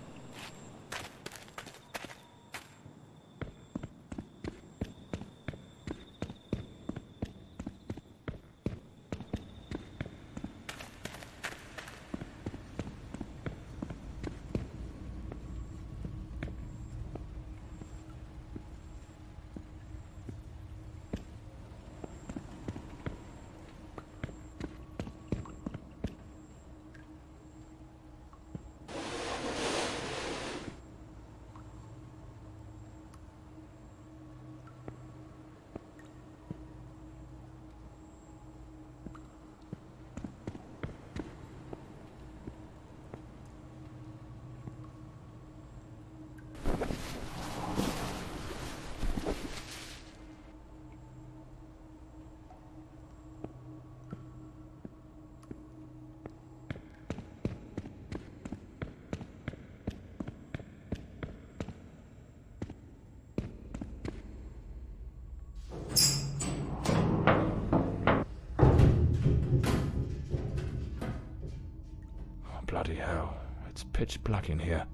Bloody hell, it's pitch black in here.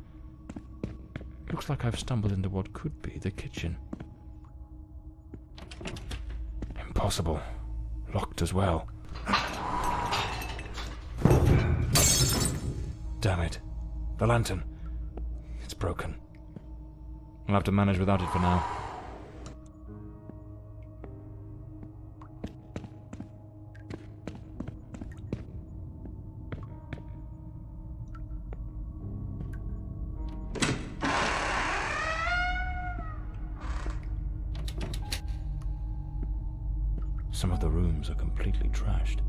Looks like I've stumbled into what could be the kitchen. Impossible. Locked as well. Damn it. The lantern. It's broken. I'll have to manage without it for now. Some of the rooms are completely trashed.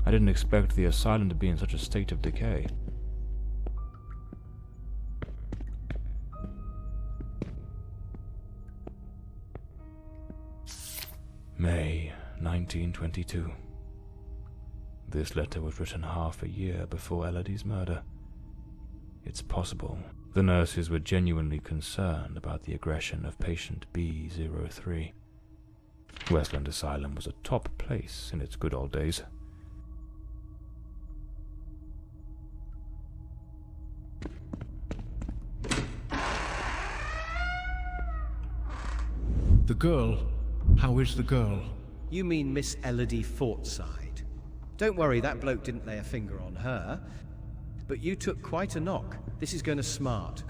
I didn't expect the asylum to be in such a state of decay. May 1922. This letter was written half a year before Elodie's murder. It's possible the nurses were genuinely concerned about the aggression of patient B03. Westland Asylum was a top place in its good old days. The girl? How is the girl? You mean Miss Elodie Fortside? Don't worry, that bloke didn't lay a finger on her. But you took quite a knock. This is going to smart.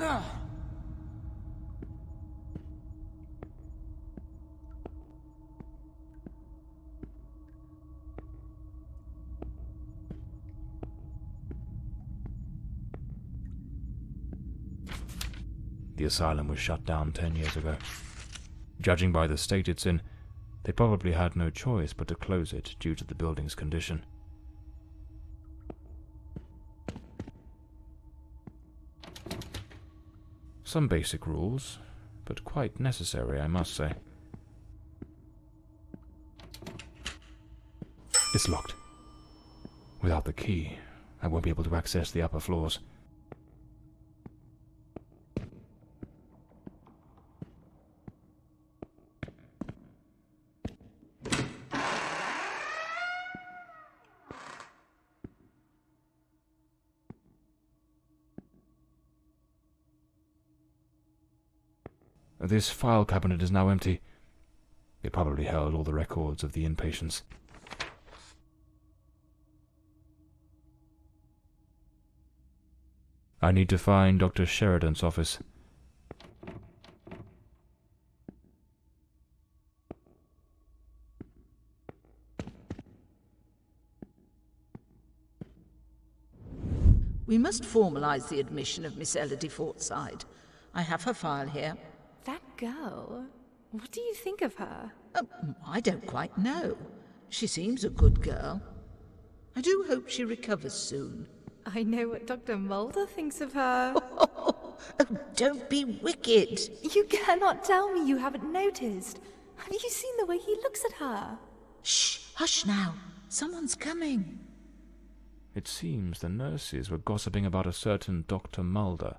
The asylum was shut down 10 years ago. Judging by the state it's in, they probably had no choice but to close it due to the building's condition. Some basic rules, but quite necessary, I must say. It's locked. Without the key, I won't be able to access the upper floors. This file cabinet is now empty. It probably held all the records of the inpatients. I need to find Dr. Sheridan's office. We must formalise the admission of Miss Elodie Fortside. I have her file here. That girl? What do you think of her? I don't quite know. She seems a good girl. I do hope she recovers soon. I know what Dr. Mulder thinks of her. Oh, don't be wicked. You cannot tell me you haven't noticed. Have you seen the way he looks at her? Shh, hush now. Someone's coming. It seems the nurses were gossiping about a certain Dr. Mulder,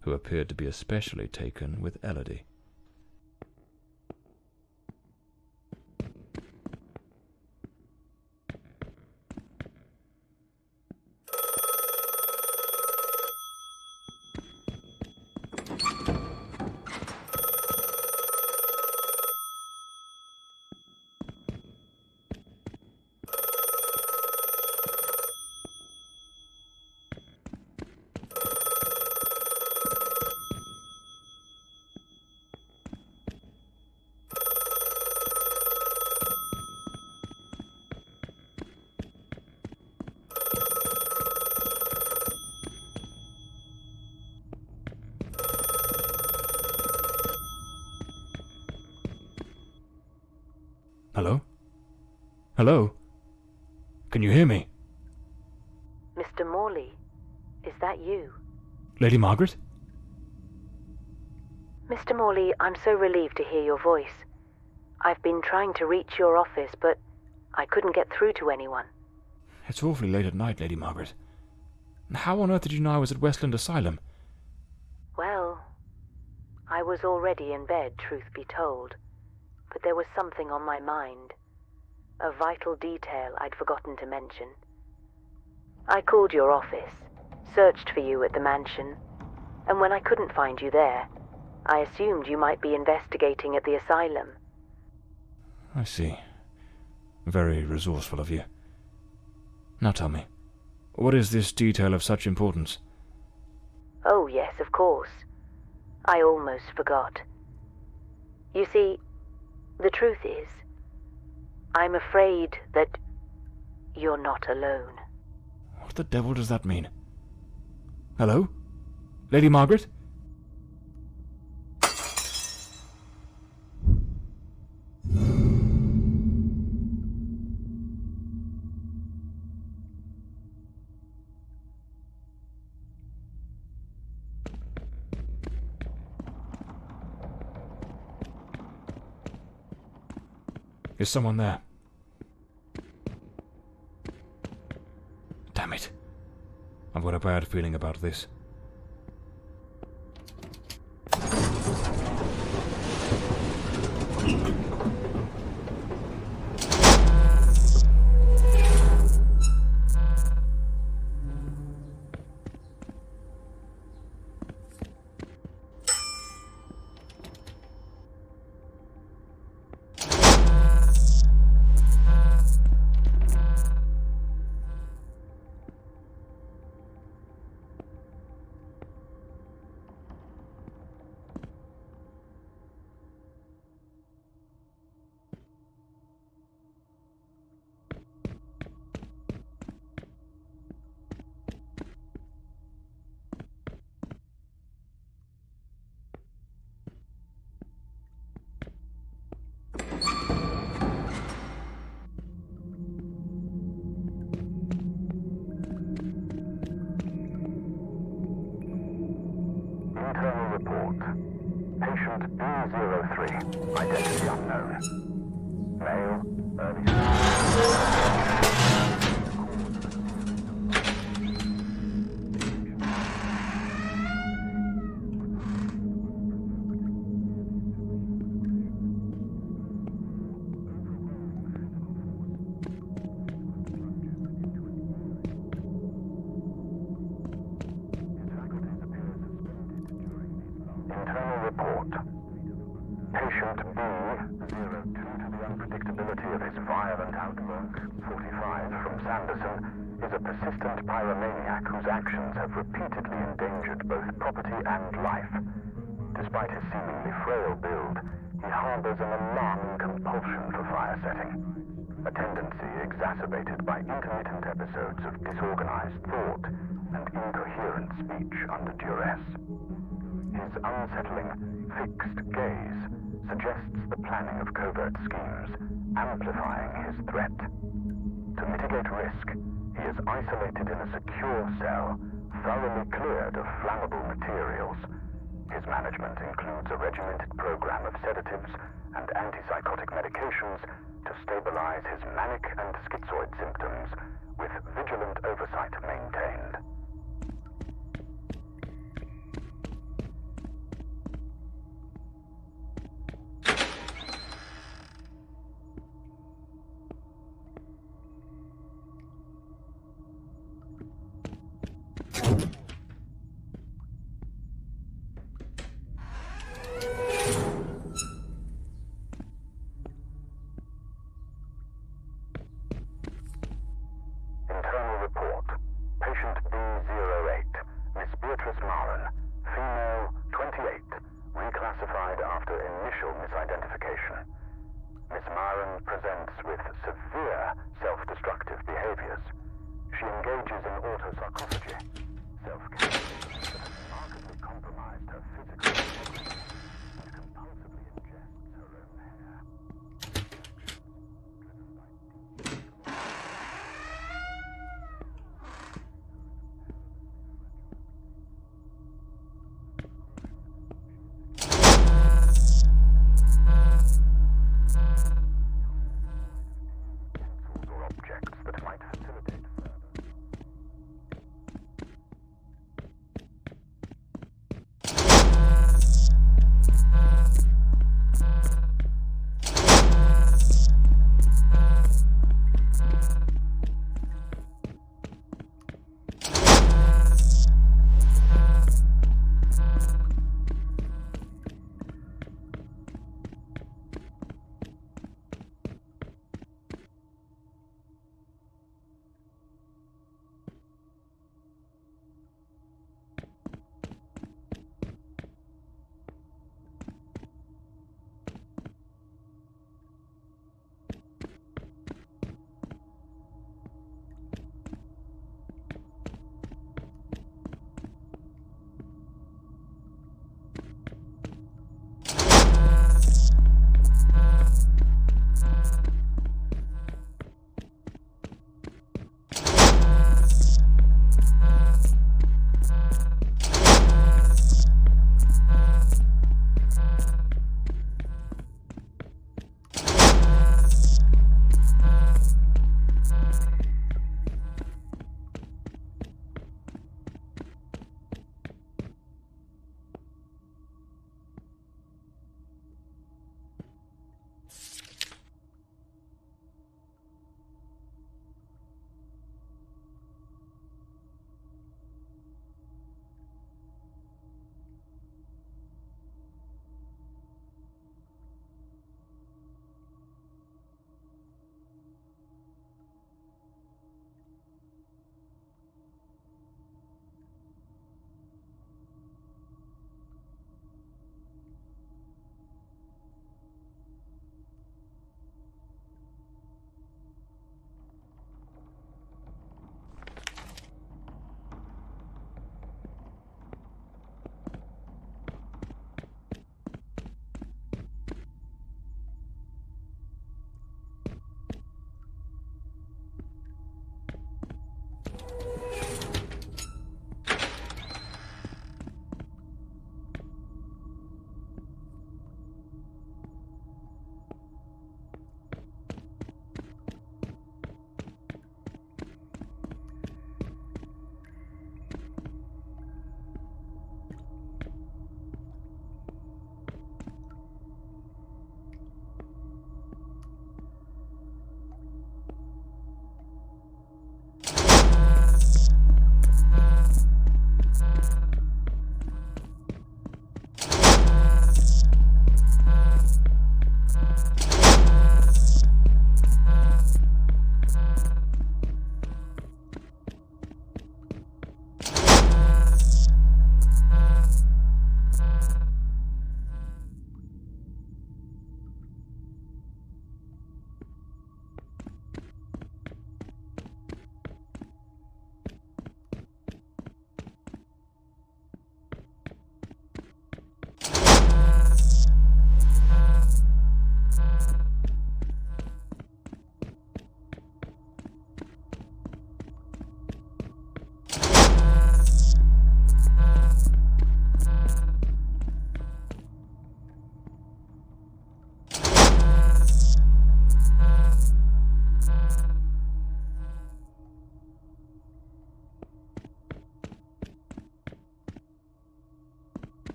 who appeared to be especially taken with Elodie. Hello? Hello? Can you hear me? Mr. Morley, is that you? Lady Margaret? Mr. Morley, I'm so relieved to hear your voice. I've been trying to reach your office, but I couldn't get through to anyone. It's awfully late at night, Lady Margaret. How on earth did you know I was at Westland Asylum? Well, I was already in bed, truth be told. But there was something on my mind. A vital detail I'd forgotten to mention. I called your office. searched for you at the mansion, and when I couldn't find you there, I assumed you might be investigating at the asylum. I see. Very resourceful of you. Now tell me, what is this detail of such importance? Oh yes, of course. I almost forgot. You see, the truth is, I'm afraid that you're not alone. What the devil does that mean? Hello? Lady Margaret? Is someone there? Damn it. I've got a bad feeling about this. Internal report. Patient B03, identity unknown. Male, early... Internal report. Patient B02, to the unpredictability of his violent outlook, 45, from Sanderson, is a persistent pyromaniac whose actions have repeatedly endangered both property and life. Despite his seemingly frail build, he harbors an alarming compulsion for fire setting, a tendency exacerbated by intermittent episodes of disorganized thought and incoherent speech under duress. His unsettling, fixed gaze suggests the planning of covert schemes, amplifying his threat. To mitigate risk, he is isolated in a secure cell, thoroughly cleared of flammable materials. His management includes a regimented program of sedatives and antipsychotic medications to stabilize his manic and schizoid symptoms, with vigilant oversight maintained. Internal report. Patient B08, Miss Beatrice Marin, female, 28, reclassified after initial misidentification. Miss Marin presents with severe self-destructive behaviors. She engages in autosarcophagy, self-care, that has markedly compromised her physical integrity and compulsively ingests her own hair. Or objects that might facilitate further.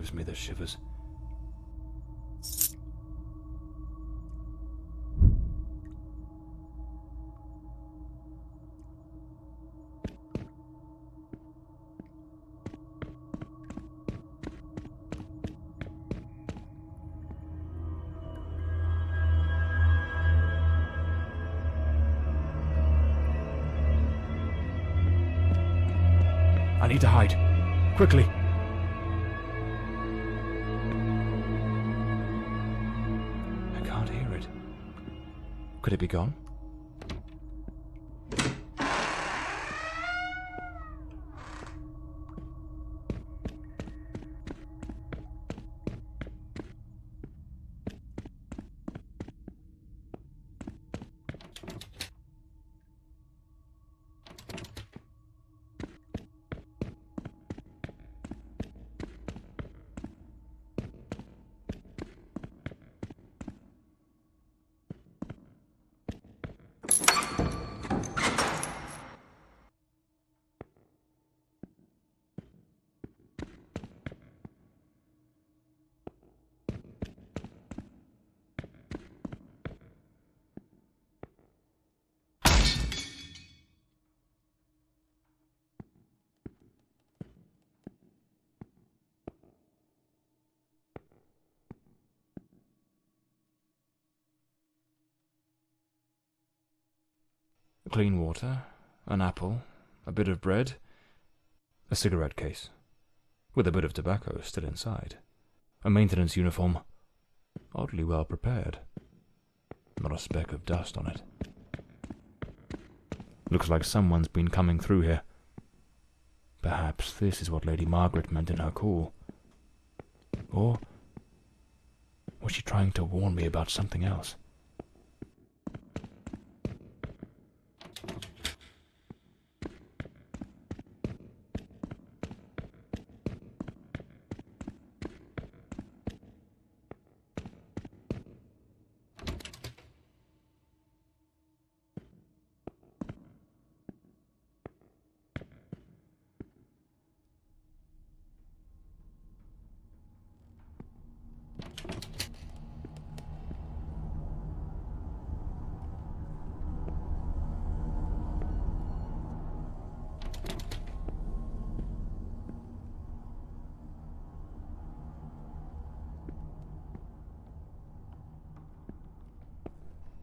gives me the shivers. I need to hide. Quickly! I can't hear it. Could it be gone? Clean water, an apple, a bit of bread, a cigarette case, with a bit of tobacco still inside, a maintenance uniform, oddly well prepared, not a speck of dust on it. Looks like someone's been coming through here. Perhaps this is what Lady Margaret meant in her call. Or was she trying to warn me about something else?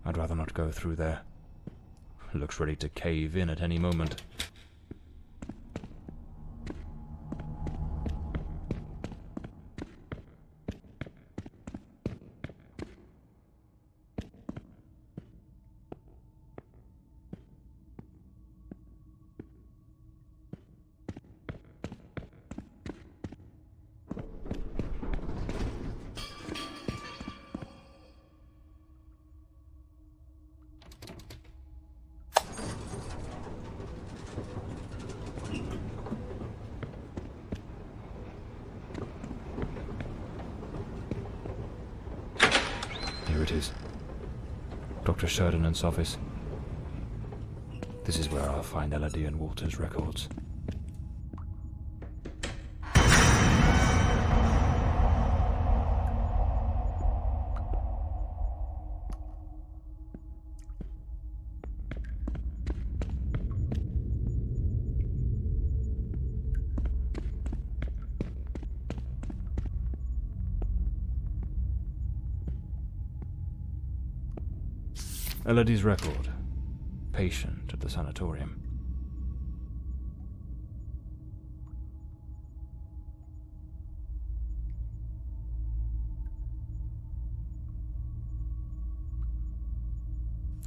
I'd rather not go through there. Looks ready to cave in at any moment. Here it is. Dr. Sheridan's office. This is where I'll find Elodie and Walter's records. Elodie's record. Patient at the sanatorium.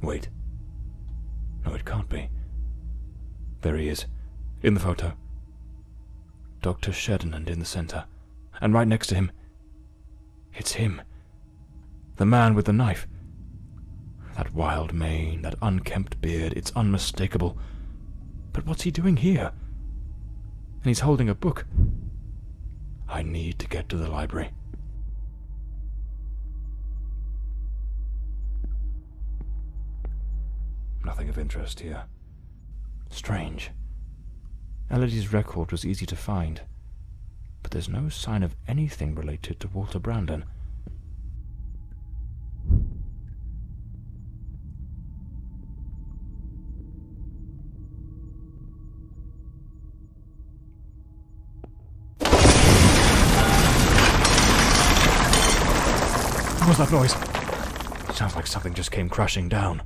Wait. No, it can't be. There he is, in the photo. Dr. Sheridan in the center. And right next to him, it's him. The man with the knife. That wild mane, that unkempt beard, it's unmistakable. But what's he doing here? And he's holding a book. I need to get to the library. Nothing of interest here. Strange. Elodie's record was easy to find. but there's no sign of anything related to Walter Brandon. What was that noise? Sounds like something just came crashing down.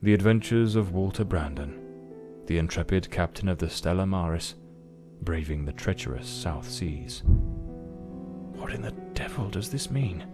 The adventures of Walter Brandon, the intrepid captain of the Stella Maris, braving the treacherous South Seas. What in the devil does this mean?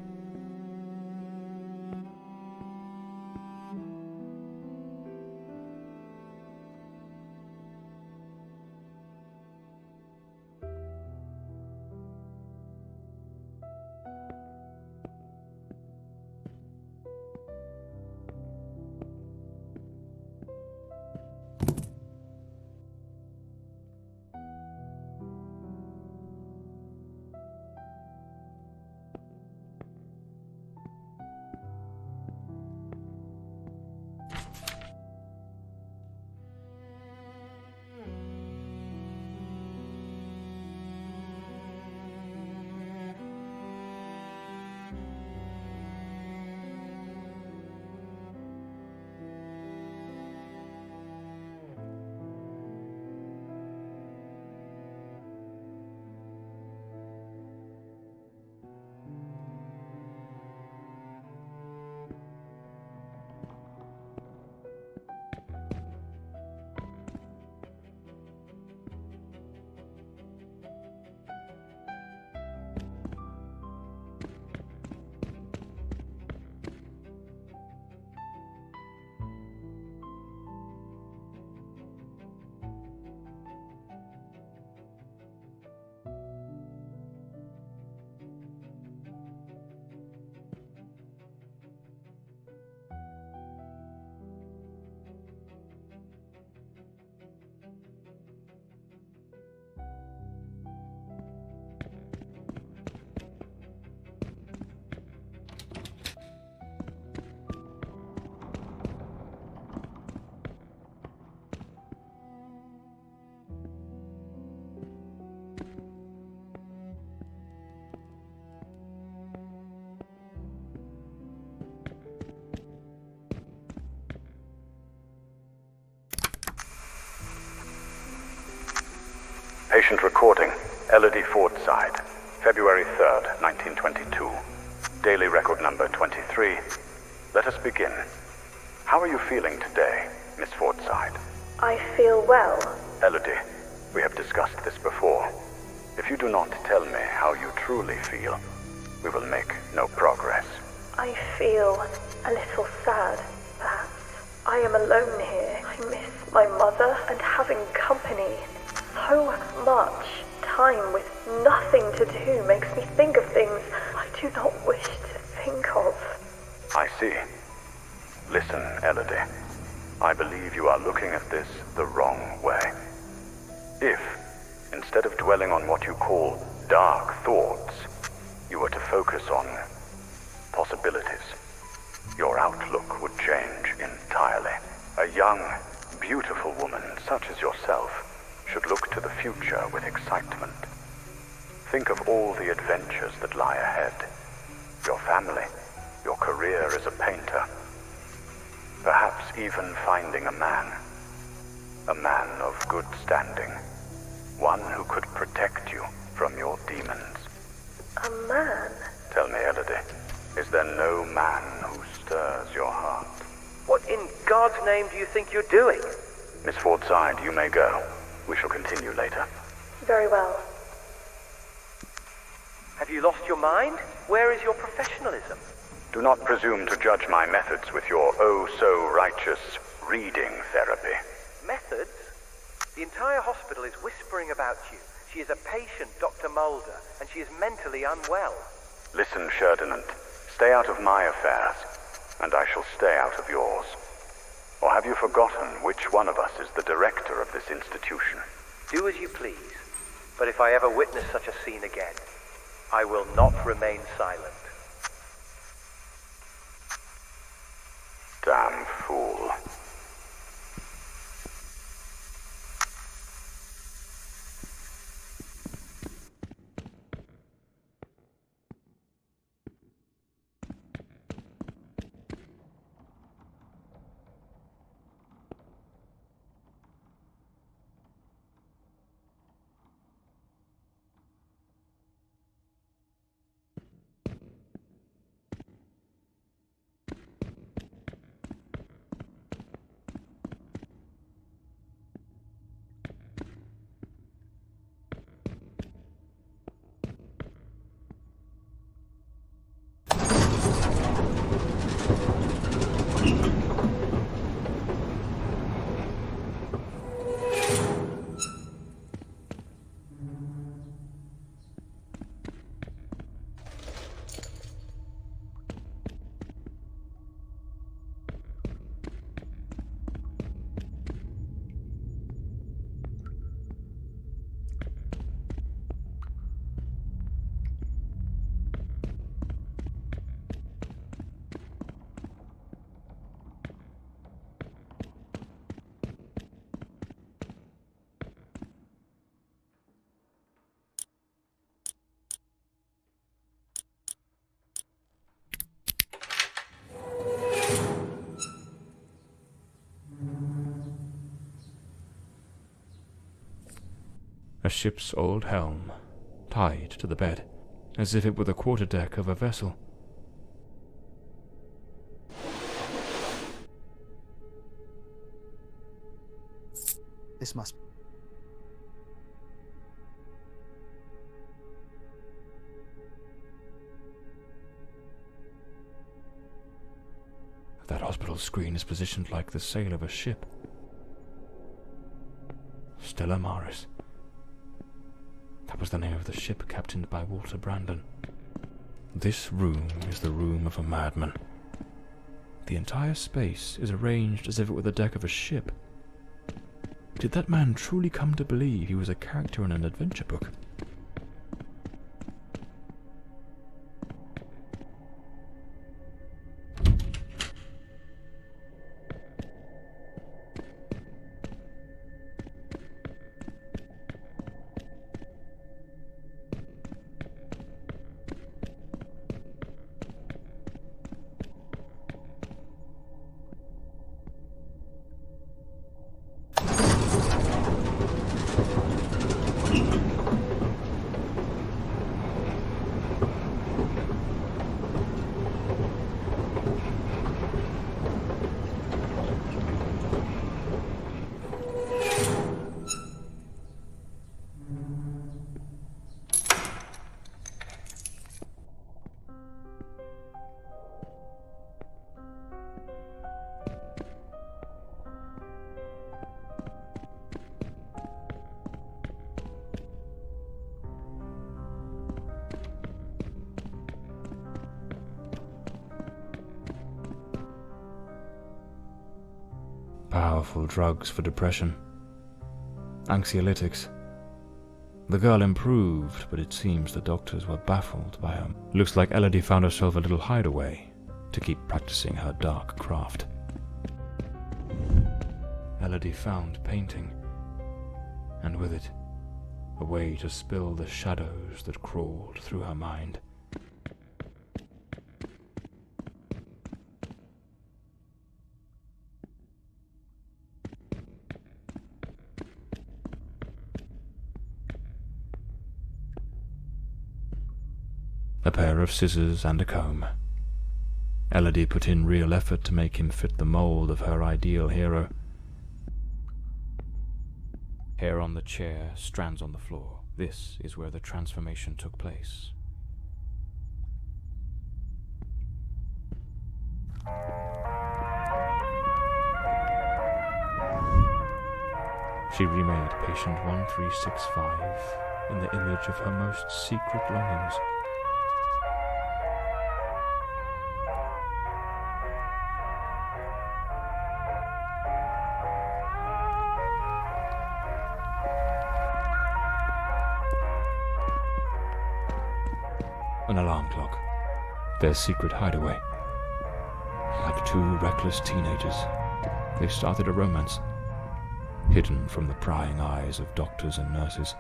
Patient recording, Elodie Fordside, February 3rd, 1922. Daily record number 23. Let us begin. How are you feeling today, Miss Fordside? I feel well. Elodie, we have discussed this before. If you do not tell me how you truly feel, we will make no progress. I feel a little sad, perhaps. I am alone here. I miss my mother and having company. So much time with nothing to do makes me think of things I do not wish to think of. I see. Listen, Elodie. I believe you are looking at this the wrong way. If, instead of dwelling on what you call dark thoughts, you were to focus on possibilities, your outlook would change entirely. A young, beautiful woman such as yourself should look to the future with excitement. Think of all the adventures that lie ahead. Your family, your career as a painter. Perhaps even finding a man of good standing. One who could protect you from your demons. A man? Tell me, Elodie, is there no man who stirs your heart? What in God's name do you think you're doing? Miss Fordside, you may go. We shall continue later. Very well. Have you lost your mind? Where is your professionalism? Do not presume to judge my methods with your oh-so-righteous reading therapy. Methods? The entire hospital is whispering about you. She is a patient, Dr. Mulder, and she is mentally unwell. Listen, Ferdinand. Stay out of my affairs, and I shall stay out of yours. Or have you forgotten which one of us is the director of this institution? Do as you please, but if I ever witness such a scene again, I will not remain silent. Damn fool. A ship's old helm, tied to the bed, as if it were the quarterdeck of a vessel. This must... That hospital screen is positioned like the sail of a ship. Stella Maris. That was the name of the ship captained by Walter Brandon. This room is the room of a madman. The entire space is arranged as if it were the deck of a ship. Did that man truly come to believe he was a character in an adventure book? Powerful drugs for depression. Anxiolytics. The girl improved, but it seems the doctors were baffled by her. Looks like Elodie found herself a little hideaway to keep practicing her dark craft. Elodie found painting, and with it, a way to spill the shadows that crawled through her mind. A pair of scissors and a comb. Elodie put in real effort to make him fit the mold of her ideal hero. Hair on the chair, strands on the floor. This is where the transformation took place. She remade patient 1365 in the image of her most secret longings. An alarm clock. Their secret hideaway. Like two reckless teenagers, they started a romance, hidden from the prying eyes of doctors and nurses.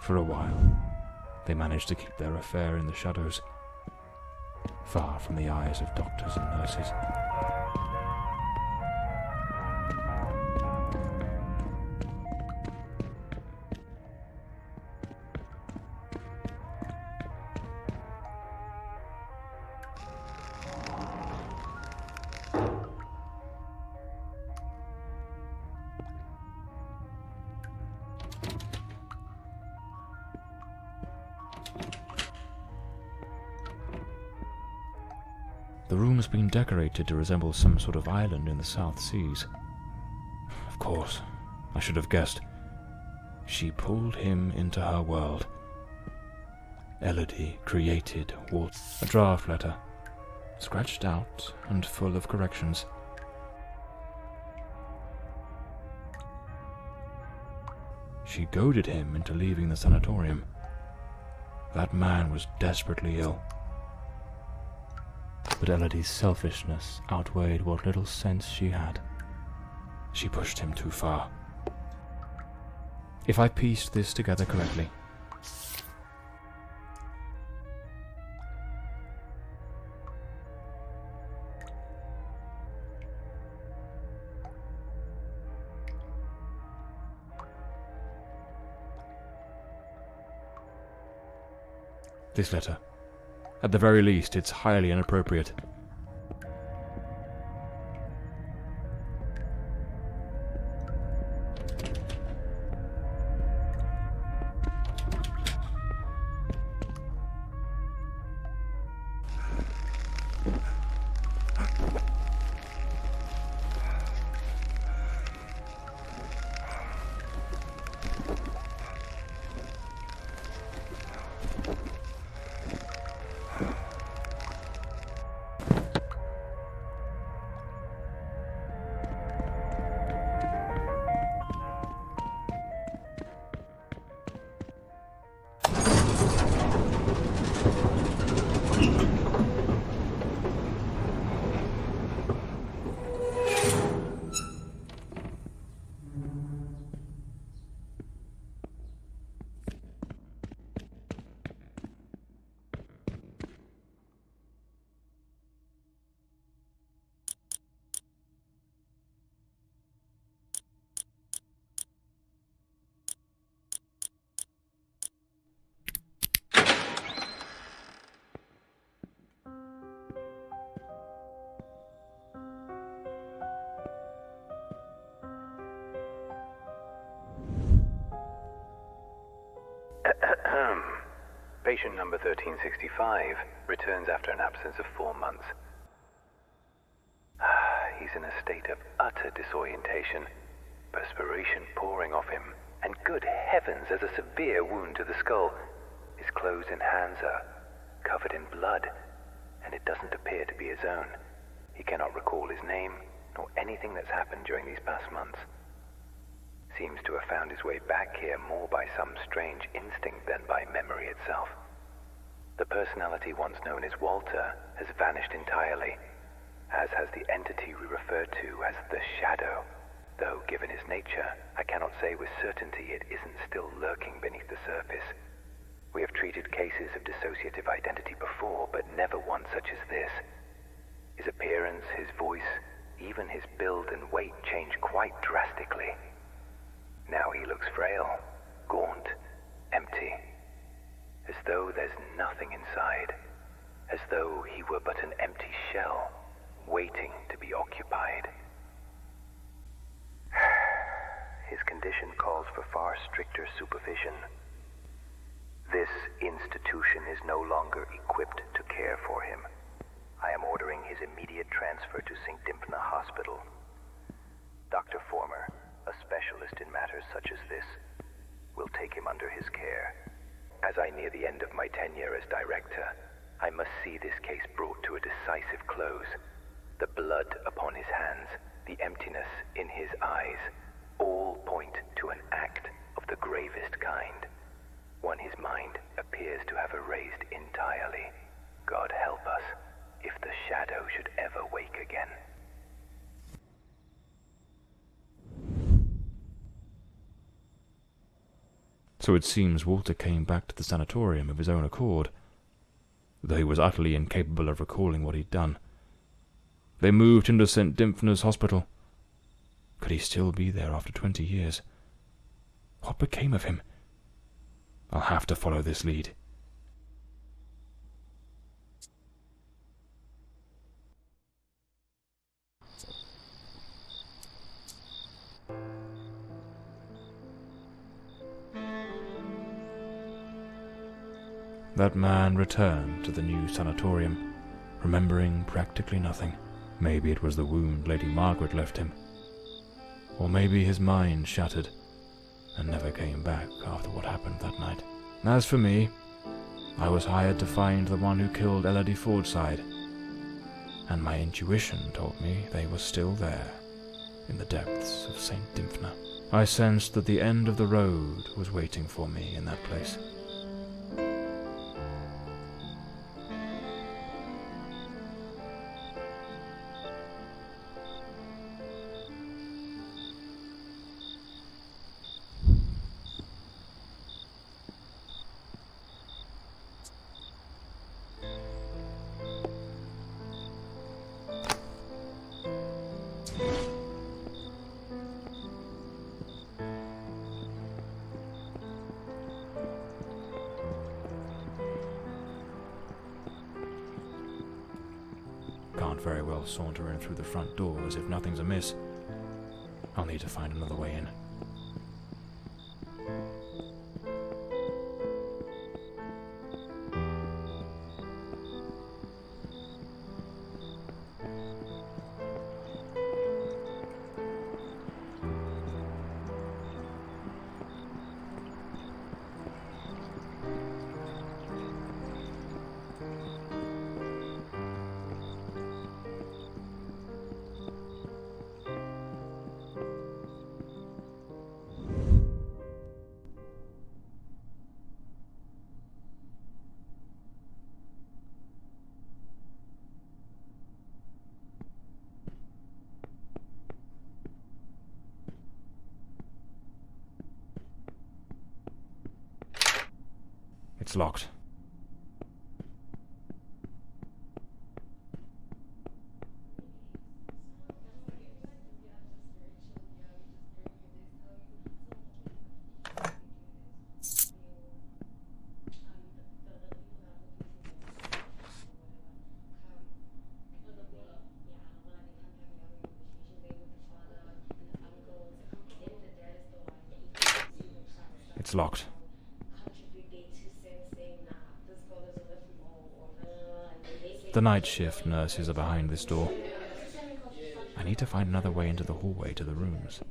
For a while, they managed to keep their affair in the shadows, far from the eyes of doctors and nurses. The room has been decorated to resemble some sort of island in the South Seas. Of course, I should have guessed. She pulled him into her world. Elodie created Walt. A draft letter, scratched out and full of corrections. She goaded him into leaving the sanatorium. That man was desperately ill. But Elodie's selfishness outweighed what little sense she had. She pushed him too far. If I pieced this together correctly, This letter. At the very least, it's highly inappropriate. Patient number 1365 returns after an absence of 4 months. He's in a state of utter disorientation, perspiration pouring off him, and good heavens, there's a severe wound to the skull. His clothes and hands are covered in blood, and it doesn't appear to be his own. He cannot recall his name, nor anything that's happened during these past months. Seems to have found his way back here more by some strange instinct than by memory itself. The personality once known as Walter has vanished entirely, as has the entity we refer to as the Shadow, though given his nature, I cannot say with certainty it isn't still lurking beneath the surface. We have treated cases of dissociative identity before, but never one such as this. His appearance, his voice, even his build and weight change quite drastically. Now he looks frail, gaunt, empty, as though there's nothing inside, as though he were but an empty shell, waiting to be occupied. His condition calls for far stricter supervision. This institution is no longer equipped to care for him. I am ordering his immediate transfer to St. Dymphna Hospital. Dr. Former, a specialist in matters such as this, will take him under his care. As I near the end of my tenure as director, I must see this case brought to a decisive close. The blood upon his hands, the emptiness in his eyes, all point to an act of the gravest kind. One his mind appears to have erased entirely. God help us, if the Shadow should ever wake again. So it seems Walter came back to the sanatorium of his own accord, though he was utterly incapable of recalling what he'd done. They moved him to St. Dymphna's Hospital. Could he still be there after 20 years? What became of him? I'll have to follow this lead. That man returned to the new sanatorium, remembering practically nothing. Maybe it was the wound Lady Margaret left him. Or maybe his mind shattered and never came back after what happened that night. As for me, I was hired to find the one who killed Elodie Fordside, and my intuition told me they were still there, in the depths of St. Dymphna. I sensed that the end of the road was waiting for me in that place. Can't very well saunter in through the front door as if nothing's amiss. I'll need to find another way in. It's locked. It's locked. The night shift nurses are behind this door. I need to find another way into the hallway to the rooms.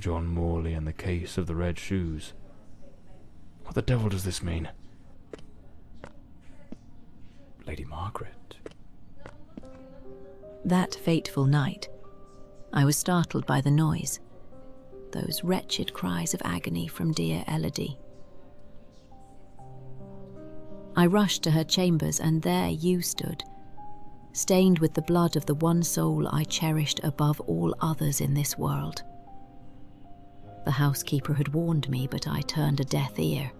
John Morley and the case of the red shoes. What the devil does this mean? Lady Margaret. That fateful night, I was startled by the noise. Those wretched cries of agony from dear Elodie. I rushed to her chambers, and there you stood, stained with the blood of the one soul I cherished above all others in this world. The housekeeper had warned me, but I turned a deaf ear.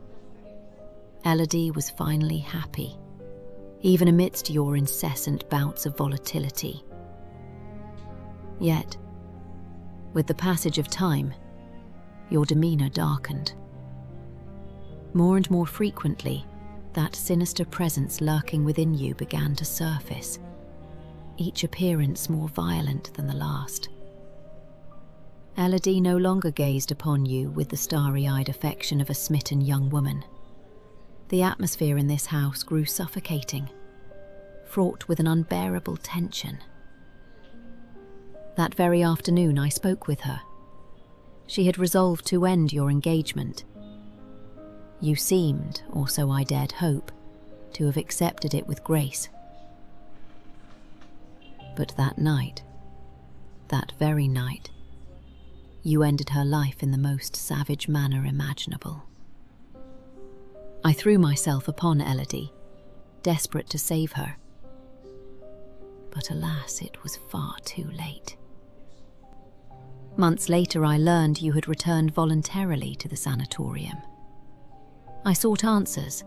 Elodie was finally happy, even amidst your incessant bouts of volatility. Yet, with the passage of time, your demeanour darkened. More and more frequently, that sinister presence lurking within you began to surface, each appearance more violent than the last. Elodie no longer gazed upon you with the starry-eyed affection of a smitten young woman. The atmosphere in this house grew suffocating, fraught with an unbearable tension. That very afternoon I spoke with her. She had resolved to end your engagement. You seemed, or so I dared hope, to have accepted it with grace. But that night, that very night, you ended her life in the most savage manner imaginable. I threw myself upon Elodie, desperate to save her. But alas, it was far too late. Months later, I learned you had returned voluntarily to the sanatorium. I sought answers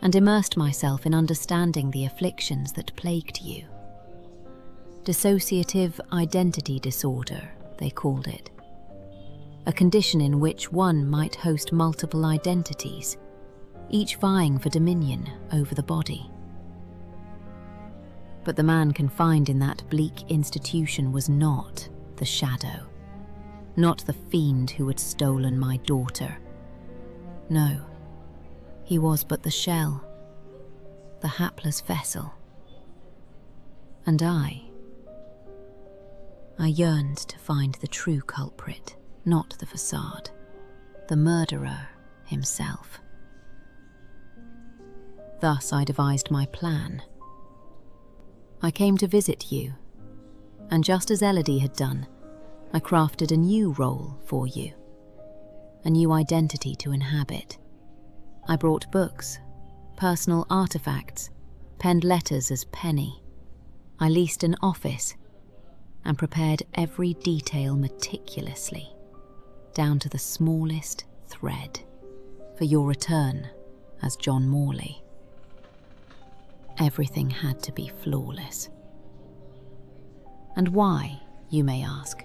and immersed myself in understanding the afflictions that plagued you. Dissociative identity disorder, they called it. A condition in which one might host multiple identities, each vying for dominion over the body. But the man confined in that bleak institution was not the shadow, not the fiend who had stolen my daughter. No, he was but the shell the hapless vessel. And I yearned to find the true culprit, not the facade, the murderer himself. Thus I devised my plan. I came to visit you, and just as Elodie had done, I crafted a new role for you, a new identity to inhabit. I brought books, personal artifacts, penned letters as Penny. I leased an office and prepared every detail meticulously, down to the smallest thread, for your return as John Morley. Everything had to be flawless. And why, you may ask?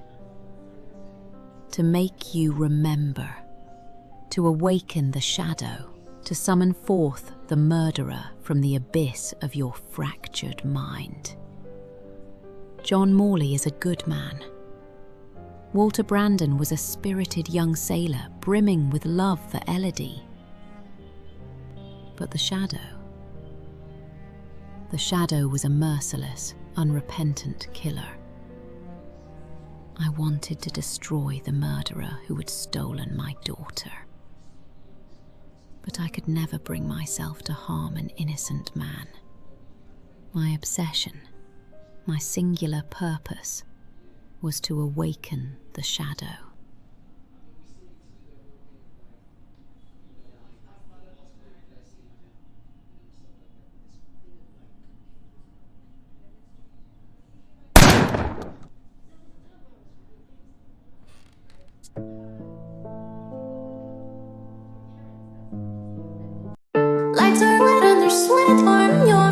To make you remember, to awaken the shadow, to summon forth the murderer from the abyss of your fractured mind. John Morley is a good man. Walter Brandon was a spirited young sailor brimming with love for Elodie. But the shadow was a merciless, unrepentant killer. I wanted to destroy the murderer who had stolen my daughter. But I could never bring myself to harm an innocent man. My obsession, my singular purpose, was to awaken the shadow. Lights are lit and there's sweat on your